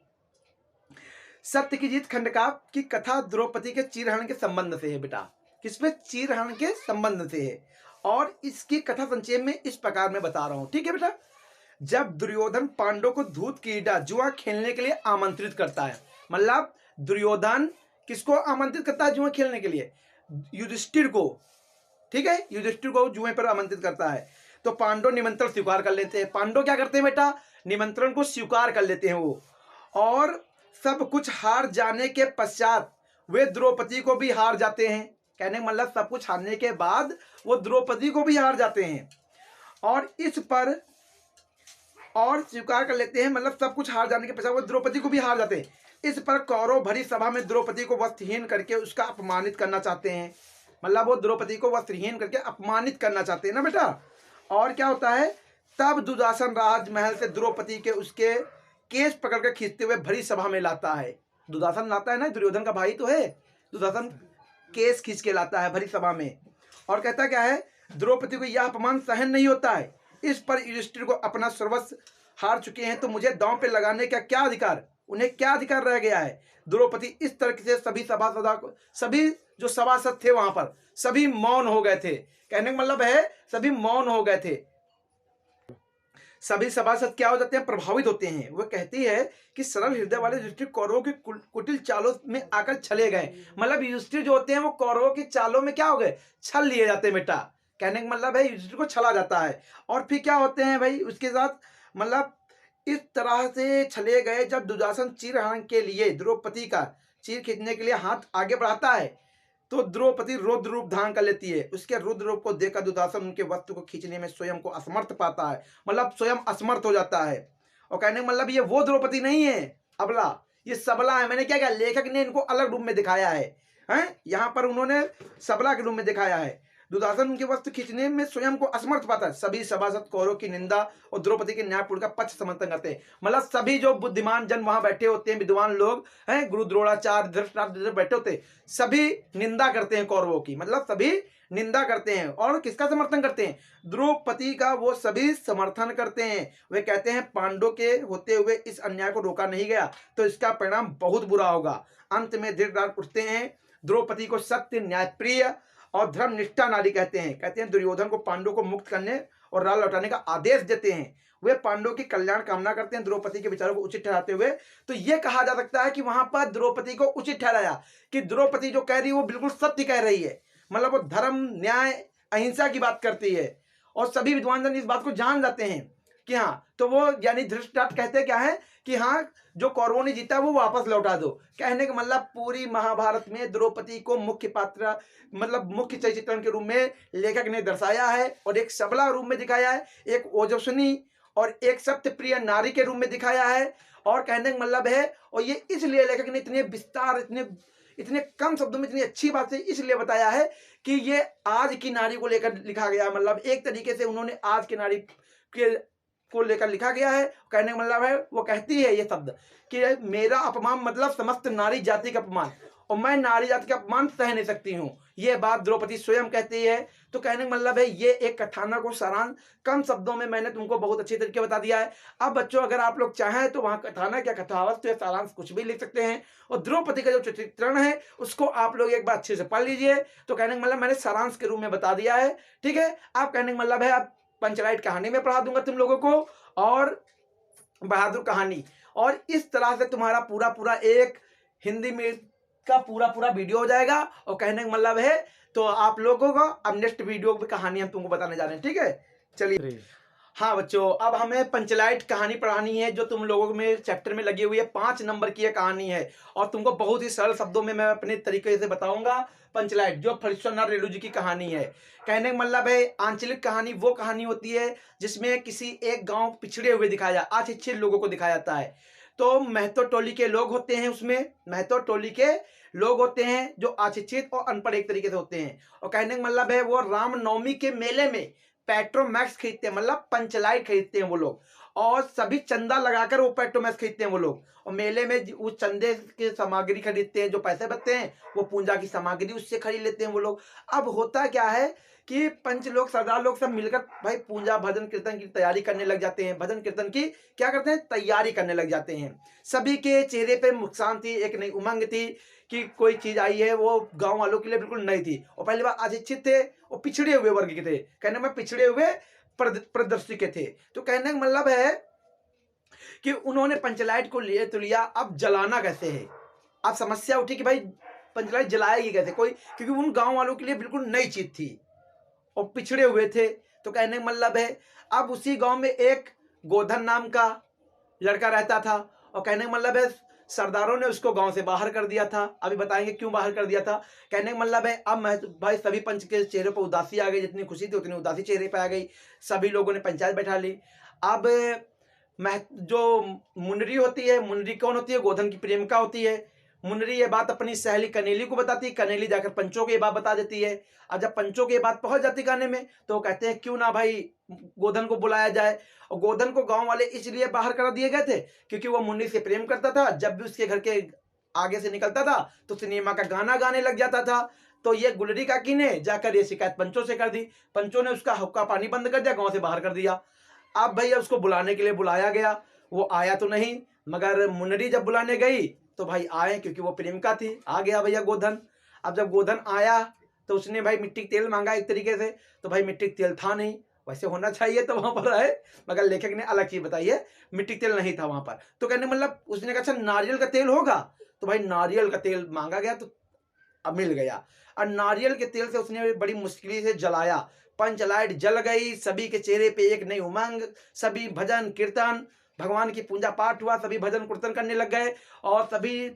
Speaker 2: सत्य की जीत खंडकाव्य की कथा द्रौपदी के चीरहरण के संबंध से है बेटा, किसमें, चीरहरण के संबंध से है। और इसकी कथा संक्षेप में इस प्रकार में बता रहा हूं, ठीक है बेटा। जब दुर्योधन पांडवों को धूत कीड़ा जुआ खेलने के लिए आमंत्रित करता है, मतलब दुर्योधन किसको आमंत्रित करता है जुआ खेलने के लिए, युधिष्ठिर को, ठीक है, युधिष्ठिर को जुए पर आमंत्रित करता है। तो पांडव निमंत्रण स्वीकार कर लेते हैं। पांडव क्या करते हैं बेटा, निमंत्रण को स्वीकार कर लेते हैं वो। और सब कुछ हार जाने के पश्चात वे द्रौपदी को भी हार जाते हैं। कहने मतलब सब कुछ हारने के बाद वो द्रौपदी को भी हार जाते हैं। और इस पर और स्वीकार कर लेते हैं, मतलब सब कुछ हार जाने के पश्चात वो द्रौपदी को भी हार जाते हैं। इस पर कौरव भरी सभा में द्रौपदी को वस्त्रहीन करके उसका अपमानित करना चाहते हैं, मतलब वो द्रौपदी को वस्त्रहीन करके अपमानित करना चाहते हैं ना बेटा। और क्या होता है, तब दुशासन राजमहल से द्रौपदी के उसके केस पकड़ कर खींचते हुए भरी सभा में लाता है। दुशासन लाता है ना, दुर्योधन का भाई तो है, दुशासन केस खींच के लाता है भरी सभा में। और कहता क्या है, द्रौपदी को यह अपमान सहन नहीं होता है। इस पर युधिष्ठिर को अपना सर्वस्व हार चुके हैं तो मुझे दांव पे लगाने का क्या अधिकार, उन्हें क्या अधिकार रह गया है। द्रौपदी इस तरह से सभी जो सभासद थे वहां पर सभी मौन हो गए थे। कहने का मतलब है सभी मौन हो गए थे। सभी सभासद क्या हो जाते हैं, प्रभावित होते हैं। वह कहती है कि सरल हृदय वाले युधिष्ठिर कौरवों की कुटिल चालों में आकर छले गए। मतलब युधिष्ठिर जो होते हैं वो कौरवों की चालों में क्या हो गए, छल लिए जाते हैं बेटा। कहने का मतलब है युधिष्ठिर को छला जाता है। और फिर क्या होते हैं भाई उसके साथ, मतलब इस तरह से छले गए जब दुशासन चीरहरण के लिए द्रौपदी का चीर खींचने के लिए हाथ आगे बढ़ाता है तो द्रौपदी रुद्र रूप धारण कर लेती है। उसके रुद्र रूप को देखकर दुशासन उनके वस्त्र को खींचने में स्वयं को असमर्थ पाता है, मतलब स्वयं असमर्थ हो जाता है। और कहने का मतलब ये वो द्रौपदी नहीं है अबला, ये सबला है। मैंने क्या कहा, लेखक ने इनको अलग रूप में दिखाया है, यहाँ पर उन्होंने सबला के रूप में दिखाया है। दुशासन उनके वस्त्र खींचने में स्वयं को असमर्थ पाता है। सभी सभासद कौरव की निंदा और द्रौपदी के न्यायपूर्ण का पक्ष समर्थन करते हैं। मतलब सभी जो बुद्धिमान जन वहां बैठे होते हैं, विद्वान लोग हैं, गुरु द्रोणाचार्य धृतराष्ट्र बैठे होते हैं, सभी निंदा करते हैं कौरवों की, मतलब सभी निंदा करते हैं और किसका समर्थन करते हैं? द्रौपदी का वो सभी समर्थन करते हैं। वे कहते हैं पांडवों के होते हुए इस अन्याय को रोका नहीं गया तो इसका परिणाम बहुत बुरा होगा। अंत में धृतराष्ट्र उठते हैं, द्रौपदी को सत्य, न्यायप्रिय और धर्मनिष्ठा नारी कहते हैं। कहते हैं दुर्योधन को पांडवों को मुक्त करने और राज लौटाने का आदेश देते हैं। वे पांडवों की कल्याण कामना करते हैं, द्रौपदी के विचारों को उचित ठहराते हुए। तो यह कहा जा सकता है कि वहां पर द्रौपदी को उचित ठहराया कि द्रौपदी जो कह रही है वो बिल्कुल सत्य कह रही है, मतलब वो धर्म, न्याय, अहिंसा की बात करती है और सभी विद्वान जन इस बात को जान जाते हैं कि हाँ, तो वो यानी धृतराष्ट्र कहते क्या है कि हाँ, जो कौरवों ने जीता वो वापस लौटा दो। कहने का मतलब पूरी महाभारत में द्रौपदी को मुख्य पात्र, मतलब मुख्य चरित्र के रूप में लेखक ने दर्शाया है और एक सबला रूप में दिखाया है, एक ओजस्विनी और एक सत्यप्रिय नारी के रूप में दिखाया है। और कहने का मतलब है, और ये इसलिए लेखक ने इतने विस्तार, इतने कम शब्दों में इतनी अच्छी बात से इसलिए बताया है कि ये आज की नारी को लेकर लिखा गया, मतलब एक तरीके से उन्होंने आज की नारी के को लेकर लिखा गया है। कहने का मतलब है, वो कहती है ये शब्द कि मेरा अपमान मतलब समस्त नारी जाति का अपमान, और मैं नारी जाति का अपमान सह नहीं सकती हूँ। ये बात द्रौपदी स्वयं कहती है। तो कहने का मतलब है, ये एक कथानक और सारांश कम शब्दों में मैंने तुमको बहुत अच्छी तरीके बता दिया है। अब बच्चों, अगर आप लोग चाहें तो वहां कथानक या कथावस्तु या सारांश कुछ भी लिख सकते हैं, और द्रौपदी का जो चित्रण है उसको आप लोग एक बार अच्छे से पढ़ लीजिए। तो कहने का मतलब मैंने सारांश के रूप में बता दिया है, ठीक है। आप कहने का मतलब है, आप पंचलाइट कहानी में पढ़ा दूंगा तुम लोगों को, और बहादुर कहानी, और इस तरह से तुम्हारा पूरा पूरा एक हिंदी में का पूरा पूरा वीडियो हो जाएगा। और कहने का मतलब है, तो आप लोगों को अब नेक्स्ट वीडियो की कहानी हम तुमको बताने जा रहे हैं, ठीक है। चलिए, हाँ बच्चों, अब हमें पंचलाइट कहानी पढ़ानी है जो तुम लोगों में चैप्टर में लगी हुई है। 5 नंबर की यह कहानी है और तुमको बहुत ही सरल शब्दों में मैं अपने तरीके से बताऊंगा। पंचलाइट जो फरीश्वरनाथ रेणु की कहानी है। कहने का मतलब है, आंचलिक कहानी वो कहानी होती है जिसमें किसी एक गांव पिछड़े हुए दिखाया जाए, अशिक्षित लोगों को दिखाया जाता है। तो महतो टोली के लोग होते हैं, उसमें महतो टोली के लोग होते हैं जो अशिक्षित और अनपढ़ एक तरीके से होते हैं। और कहने का मतलब है, वो रामनवमी के मेले में पेट्रोमैक्स खरीदते हैं, मतलब पंचलाइट खरीदते हैं वो लोग, और सभी चंदा लगाकर वो पेट्रोमैक्स खरीदते हैं वो लोग। और मेले में उस चंदे की सामग्री खरीदते हैं, जो पैसे बचते हैं वो पूजा की सामग्री उससे खरीद लेते हैं वो लोग। अब होता क्या है कि पंच लोग, सरदार लोग सब मिलकर भाई पूजा भजन कीर्तन की तैयारी करने लग जाते हैं। भजन कीर्तन की क्या करते हैं, तैयारी करने लग जाते हैं। सभी के चेहरे पे मुस्कान थी, एक नई उमंग थी कि कोई चीज आई है, वो गांव वालों के लिए बिल्कुल नई थी। और पहली बार अशिक्षित थे और पिछड़े हुए वर्ग के थे, कहने में पिछड़े हुए प्रदर्शी के थे। तो कहने का मतलब है कि उन्होंने पंचलाइट को लिए तो लिया, अब जलाना कैसे है। अब समस्या उठी कि भाई पंचलाइट जलाएगी कैसे कोई, क्योंकि उन गांव वालों के लिए बिल्कुल नई चीज थी और पिछड़े हुए थे। तो कहने का मतलब है, अब उसी गांव में एक गोधन नाम का लड़का रहता था, और कहने का मतलब है सरदारों ने उसको गांव से बाहर कर दिया था। अभी बताएंगे क्यों बाहर कर दिया था। कहने का मतलब है, अब मैं भाई सभी पंच के चेहरे पर उदासी आ गई, जितनी खुशी थी उतनी उदासी चेहरे पर आ गई। सभी लोगों ने पंचायत बैठा ली। अब मैं जो मुनरी होती है, मुनरी कौन होती है, गोधन की प्रेमिका होती है। मुनरी ये बात अपनी सहेली कनेली को बताती है, कनेली जाकर पंचों को ये बात बता देती है। और जब पंचों की ये बात पहुंच जाती गाने में, तो वो कहते हैं क्यों ना भाई गोधन को बुलाया जाए। और गोधन को गांव वाले इसलिए बाहर कर दिए गए थे क्योंकि वो मुन्नी से प्रेम करता था। जब भी उसके घर के आगे से निकलता था तो सिनेमा का गाना गाने लग जाता था। तो ये गुलरी काकी ने जाकर ये शिकायत पंचों से कर दी। पंचों ने उसका हुक्का पानी बंद कर दिया, गांव से बाहर कर दिया। अब भैया उसको बुलाने के लिए बुलाया गया, वो आया तो नहीं, मगर मुनरी जब बुलाने गई तो भाई आए, क्योंकि वो प्रेमिका थी। आ गया भैया गोधन। अब जब गोधन आया तो उसने भाई मिट्टी का तेल मांगा एक तरीके से, तो भाई मिट्टी का तेल था नहीं, वैसे होना चाहिए तो वहां पर है, मगर लेखक ने अलग चीज बताई है, मिट्टी का तेल नहीं था वहां पर। तो कहने मतलब उसने कहा अच्छा नारियल का तेल होगा, तो भाई नारियल का तेल मांगा गया तो अब मिल गया। और नारियल के तेल से उसने बड़ी मुश्किल से जलाया, पंचलाइट जल गई। सभी के चेहरे पे एक नई उमंग, सभी भजन कीर्तन, भगवान की पूजा पाठ हुआ, सभी भजन कीर्तन करने लग गए और सभी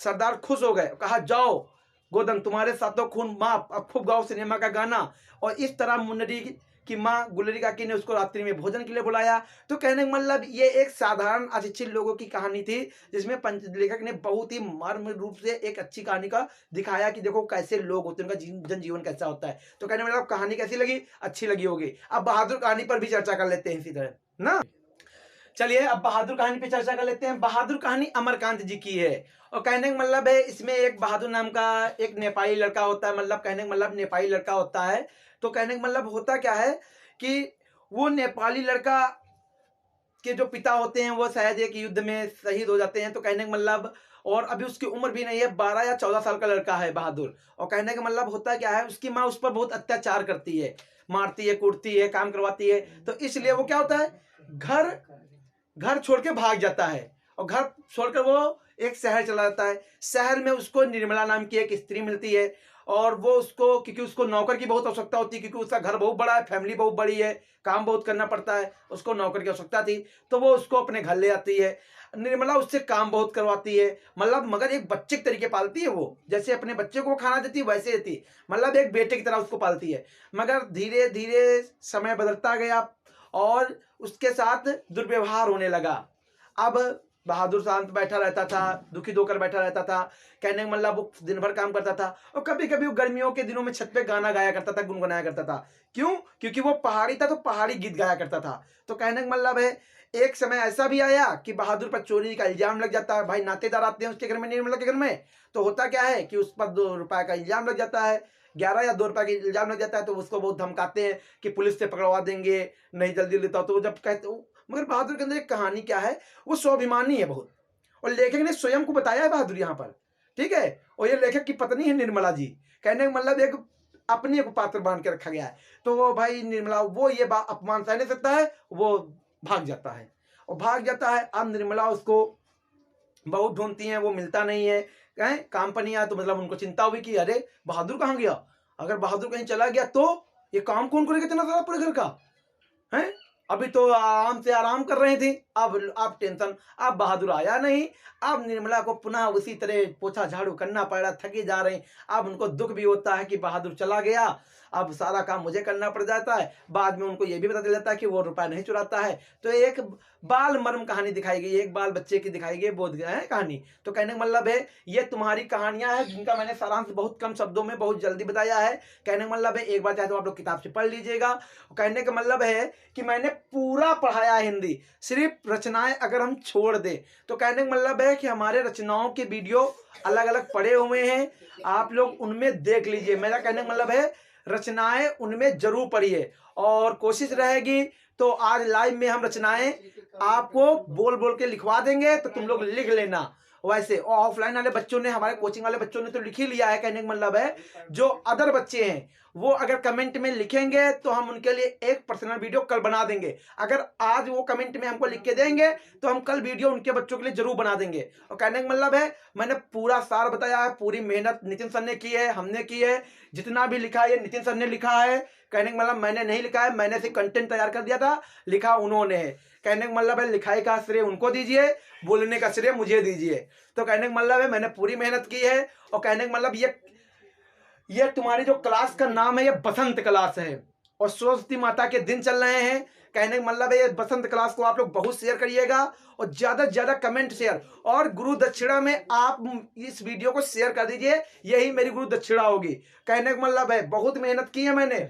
Speaker 2: सरदार खुश हो गए। कहा जाओ गोधन तुम्हारे साथों खून माफ, अब खूब गाओ सिनेमा का गाना। और इस तरह मुन्नरी की माँ गुलरी काकी ने उसको रात्रि में भोजन के लिए बुलाया। तो कहने का मतलब ये एक साधारण अशिक्षित लोगों की कहानी थी, जिसमें पंच लेखक ने बहुत ही मर्म रूप से एक अच्छी कहानी का दिखाया कि देखो कैसे लोग होते हैं, उनका जनजीवन कैसा होता है। तो कहने का मतलब कहानी कैसी लगी, अच्छी लगी होगी। अब बहादुर कहानी पर भी चर्चा कर लेते हैं इसी तरह ना। चलिए अब बहादुर कहानी पे चर्चा कर लेते हैं। बहादुर कहानी अमरकांत जी की है और कहने का मतलब है इसमें एक बहादुर नाम का एक नेपाली लड़का होता है, मतलब कहने का मतलब नेपाली लड़का होता है। तो कहने का मतलब होता क्या है कि वो नेपाली लड़का के जो पिता होते हैं वो शायद एक युद्ध में शहीद हो जाते हैं। तो कहने का मतलब और अभी उसकी उम्र भी नहीं है, 12 या 14 साल का लड़का है बहादुर। और कहने का मतलब होता क्या है, उसकी माँ उस पर बहुत अत्याचार करती है, मारती है, कूटती है, काम करवाती है। तो इसलिए वो क्या होता है, घर घर छोड़ के भाग जाता है और घर छोड़कर वो एक शहर चला जाता है। शहर में उसको निर्मला नाम की एक स्त्री मिलती है और वो उसको, क्योंकि उसको नौकर की बहुत आवश्यकता होती है, क्योंकि उसका घर बहुत बड़ा है, फैमिली बहुत बड़ी है, काम बहुत करना पड़ता है, उसको नौकर की आवश्यकता थी। तो वो उसको अपने घर ले आती है। निर्मला उससे काम बहुत करवाती है, मतलब मगर एक बच्चे के तरीके पालती है वो, जैसे अपने बच्चे को खाना देती है वैसे देती, मतलब एक बेटे की तरह उसको पालती है। मगर धीरे धीरे समय बदलता गया और उसके साथ दुर्व्यवहार होने लगा। अब बहादुर शांत बैठा रहता था, दुखी होकर बैठा रहता था। कहने का मतलब वो दिन भर काम करता था और कभी कभी वो गर्मियों के दिनों में छत पे गाना गाया करता था, गुनगुनाया करता था। क्यों? क्योंकि वो पहाड़ी था तो पहाड़ी गीत गाया करता था। तो कहने का मतलब है एक समय ऐसा भी आया कि बहादुर पर चोरी का इल्जाम लग जाता है। भाई नातेदार आते हैं उसके घर में, निर्मला के घर में। तो होता क्या है कि उस पर 2 रुपए का इल्जाम लग जाता है, 11 या 2 रुपए का इल्जाम लग जाता है। तो उसको बहुत धमकाते हैं कि पुलिस से पकड़वा देंगे, नहीं जल्दी लेता हो। तो वो जब कहते हो, मगर बहादुर के अंदर एक कहानी क्या है, वो स्वाभिमानी है बहुत, और लेखक ने स्वयं को बताया है बहादुर यहाँ पर, ठीक है। और ये लेखक की पत्नी है निर्मला जी। कहने का मतलब एक अपने को पात्र बांध के रखा गया है। तो वो भाई निर्मला वो ये अपमान सह नहीं सकता है, वो भाग जाता है और भाग जाता है। अब निर्मला उसको बहुत ढूंढती हैं, वो मिलता नहीं है। कहें काम पर नहीं आया तो मतलब उनको चिंता हुई कि अरे बहादुर कहाँ गया, अगर बहादुर कहीं चला गया तो ये काम कौन करेगा इतना सारा पूरे घर का, हैं? अभी तो आराम से आराम कर रहे थे, अब टेंशन, अब बहादुर आया नहीं। अब निर्मला को पुनः उसी तरह पोछा झाड़ू करना पड़ रहा, थकी जा रही। अब उनको दुख भी होता है कि बहादुर चला गया, अब सारा काम मुझे करना पड़ जाता है। बाद में उनको यह भी पता चल जाता है कि वो रुपया नहीं चुराता है। तो एक बाल मर्म कहानी दिखाई गई है, एक बाल बच्चे की दिखाई गई बोध है कहानी। तो कहने का मतलब है ये तुम्हारी कहानियां हैं जिनका मैंने सारांश बहुत कम शब्दों में बहुत जल्दी बताया है। कहने का मतलब है एक बार चाहे तो आप लोग किताब से पढ़ लीजिएगा। कहने का मतलब है कि मैंने पूरा पढ़ाया है हिंदी, सिर्फ रचनाएं अगर हम छोड़ दें। तो कहने का मतलब है कि हमारे रचनाओं के वीडियो अलग अलग पड़े हुए हैं, आप लोग उनमें देख लीजिए। मेरा कहने का मतलब है रचनाएं उनमें जरूर पढ़िए और कोशिश रहेगी तो आज लाइव में हम रचनाएं आपको बोल बोल के लिखवा देंगे, तो तुम लोग लिख लेना। वैसे और ऑफलाइन वाले बच्चों ने, हमारे कोचिंग वाले बच्चों ने तो लिख ही लिया है। कहने का मतलब है जो अदर बच्चे हैं वो अगर कमेंट में लिखेंगे तो हम उनके लिए एक पर्सनल वीडियो कल बना देंगे। अगर आज वो कमेंट में हमको लिख के देंगे तो हम कल वीडियो उनके बच्चों के लिए जरूर बना देंगे। और कहने का मतलब है मैंने पूरा सार बताया है, पूरी मेहनत नितिन सर ने की है, हमने की है। जितना भी लिखा है नितिन सर ने लिखा है। कहने का मतलब मैंने नहीं लिखा है, मैंने सिर्फ कंटेंट तैयार कर दिया था, लिखा उन्होंने है। कहने का मतलब है लिखाई का श्रेय उनको दीजिए, बोलने का श्रेय मुझे दीजिए। तो कहने का मतलब है मैंने पूरी मेहनत की है। और कहने का मतलब ये तुम्हारी जो क्लास का नाम है ये बसंत क्लास है और सरस्वती माता के दिन चल रहे हैं। कहने का मतलब है ये बसंत क्लास को आप लोग बहुत शेयर करिएगा और ज्यादा से ज्यादा कमेंट शेयर, और गुरु दक्षिणा में आप इस वीडियो को शेयर कर दीजिए, यही मेरी गुरु दक्षिणा होगी। कहने का मतलब है बहुत मेहनत की है मैंने,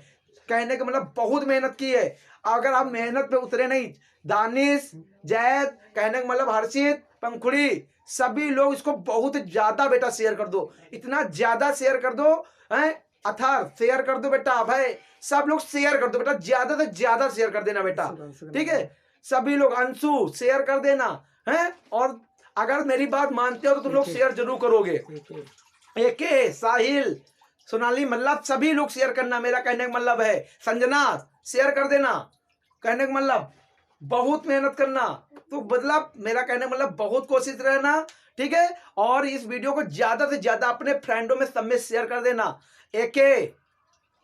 Speaker 2: कहने का मतलब बहुत मेहनत की है। अगर आप मेहनत पे उतरे नहीं, दानिश, जैद, कहने का मतलब हर्षित, पंखुड़ी, सभी लोग इसको बहुत ज्यादा बेटा शेयर कर दो, इतना ज्यादा शेयर कर दो हैं। अथार शेयर कर दो बेटा, भाई सब लोग शेयर कर दो बेटा, ज्यादा से ज्यादा शेयर कर देना बेटा, ठीक है। सभी लोग, अंशु शेयर कर देना है। और अगर मेरी बात मानते हो तो तुम लोग शेयर जरूर करोगे। एके, साहिल, सोनाली, मतलब सभी लोग शेयर करना। मेरा कहने का मतलब है संजना शेयर कर देना। कहने का मतलब बहुत मेहनत करना, तो मतलब मेरा कहने का मतलब बहुत कोशिश रहना, ठीक है। और इस वीडियो को ज्यादा से ज्यादा अपने फ्रेंडों में सब में शेयर कर देना, एके,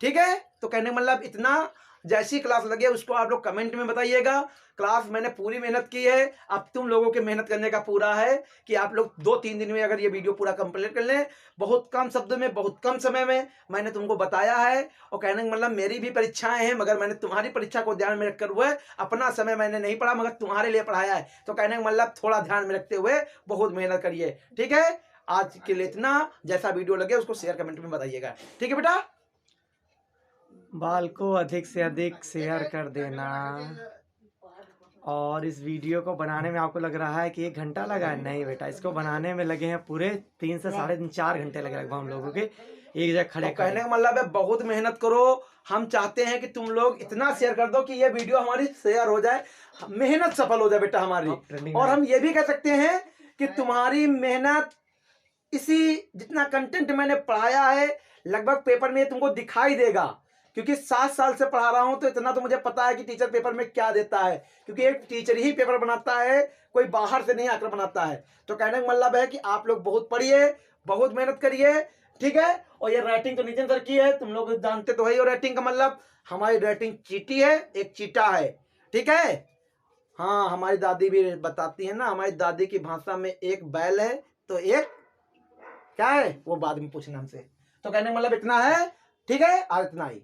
Speaker 2: ठीक है। तो कहने का मतलब इतना, जैसी क्लास लगे उसको आप लोग कमेंट में बताइएगा। क्लास मैंने पूरी मेहनत की है, अब तुम लोगों के मेहनत करने का पूरा है कि आप लोग 2-3 दिन में अगर ये वीडियो पूरा कंप्लीट कर लें, बहुत कम शब्दों में बहुत कम समय में मैंने तुमको बताया है। और कहने का मतलब मेरी भी परीक्षाएं हैं, मगर मैंने तुम्हारी परीक्षा को ध्यान में रखकर हुए अपना समय मैंने नहीं पढ़ा, मगर तुम्हारे लिए पढ़ाया है। तो कहने का मतलब थोड़ा ध्यान में रखते हुए बहुत मेहनत करिए, ठीक है। आज के लिए इतना, जैसा वीडियो लगे उसको शेयर कमेंट में बताइएगा, ठीक है बेटा।
Speaker 1: बाल को अधिक से अधिक शेयर कर देना और इस वीडियो को बनाने में आपको लग रहा है कि 1 घंटा लगा है? नहीं बेटा, इसको बनाने में लगे हैं पूरे 3 से साढ़े 4 घंटे लगे लगभग हम लोगों के एक जगह खड़े
Speaker 2: तो कहने का मतलब है बहुत मेहनत करो। हम चाहते हैं कि तुम लोग इतना शेयर कर दो कि ये वीडियो हमारी शेयर हो जाए, मेहनत सफल हो जाए बेटा हमारी। और हम ये भी कह सकते हैं कि तुम्हारी मेहनत, इसी जितना कंटेंट मैंने पढ़ाया है लगभग पेपर में तुमको दिखाई देगा, क्योंकि 7 साल से पढ़ा रहा हूं तो इतना तो मुझे पता है कि टीचर पेपर में क्या देता है, क्योंकि एक टीचर ही पेपर बनाता है, कोई बाहर से नहीं आकर बनाता है। तो कहने का मतलब है कि आप लोग बहुत पढ़िए, बहुत मेहनत करिए, ठीक है। और ये राइटिंग तो नितिन सर की है, तुम लोग जानते तो है। और राइटिंग का मतलब हमारी राइटिंग चीटी है, एक चीटा है, ठीक है। हाँ, हमारी दादी भी बताती है ना, हमारी दादी की भाषा में एक बैल है तो एक क्या है वो बाद में पूछना हमसे। तो कहने का मतलब इतना है, ठीक है, आज इतना ही।